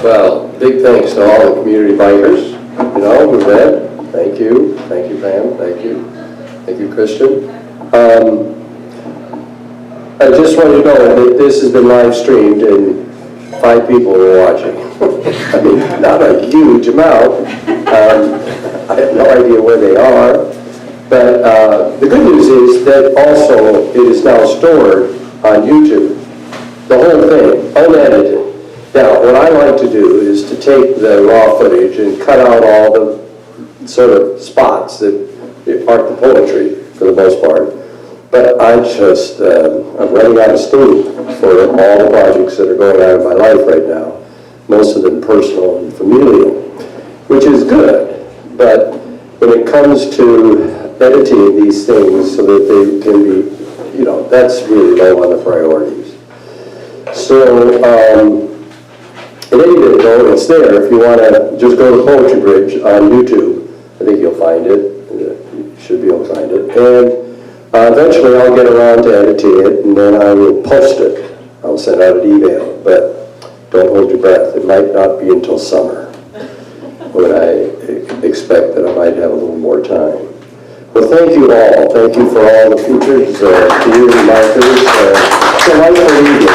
Well, big thanks to all the community bikers, who read. Thank you, Pam, thank you, Christian. I just want you to know that this has been live streamed and 5 people are watching. I mean, not a huge amount. I have no idea where they are, but the good news is that also it is now stored on YouTube, the whole thing, unedited. Now, what I like to do is to take the raw footage and cut out all the sort of spots that aren't the poetry, for the most part. But I'm running out of steam for all the projects that are going on in my life right now, most of them personal and familial, which is good. But when it comes to editing these things so that they can be, that's really low on the priorities. So, in any event, though, it's there. If you want to just go to Poetry Bridge on YouTube, I think you'll find it. You should be able to find it. And eventually I'll get around to editing it, and then I will post it. I'll send out an email, but don't hold your breath. It might not be until summer when I expect that I might have a little more time. Well, thank you all. Thank you for all the features, community markers. It's a delightful evening.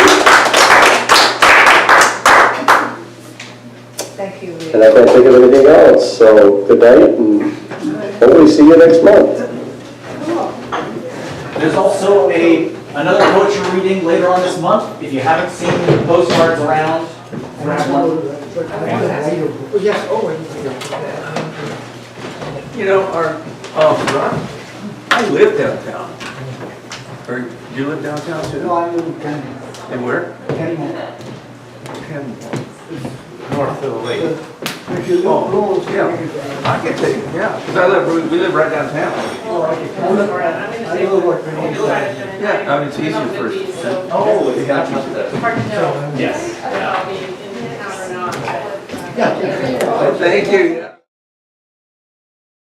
Thank you. And I can't think of anything else, so good night, and hopefully see you next month. There's also another poetry reading later on this month. If you haven't seen the postcards around, grab one. I live downtown. Or you live downtown too? No, I live in Canada. And where? Canada. North of the lake. If you look close, Yeah, I can take it, yeah, because we live right downtown. I know what it is. Yeah, I mean, it's easier for. Oh, it's not just Hard to know Yes. if I'll be in town or not. Yeah. Thank you.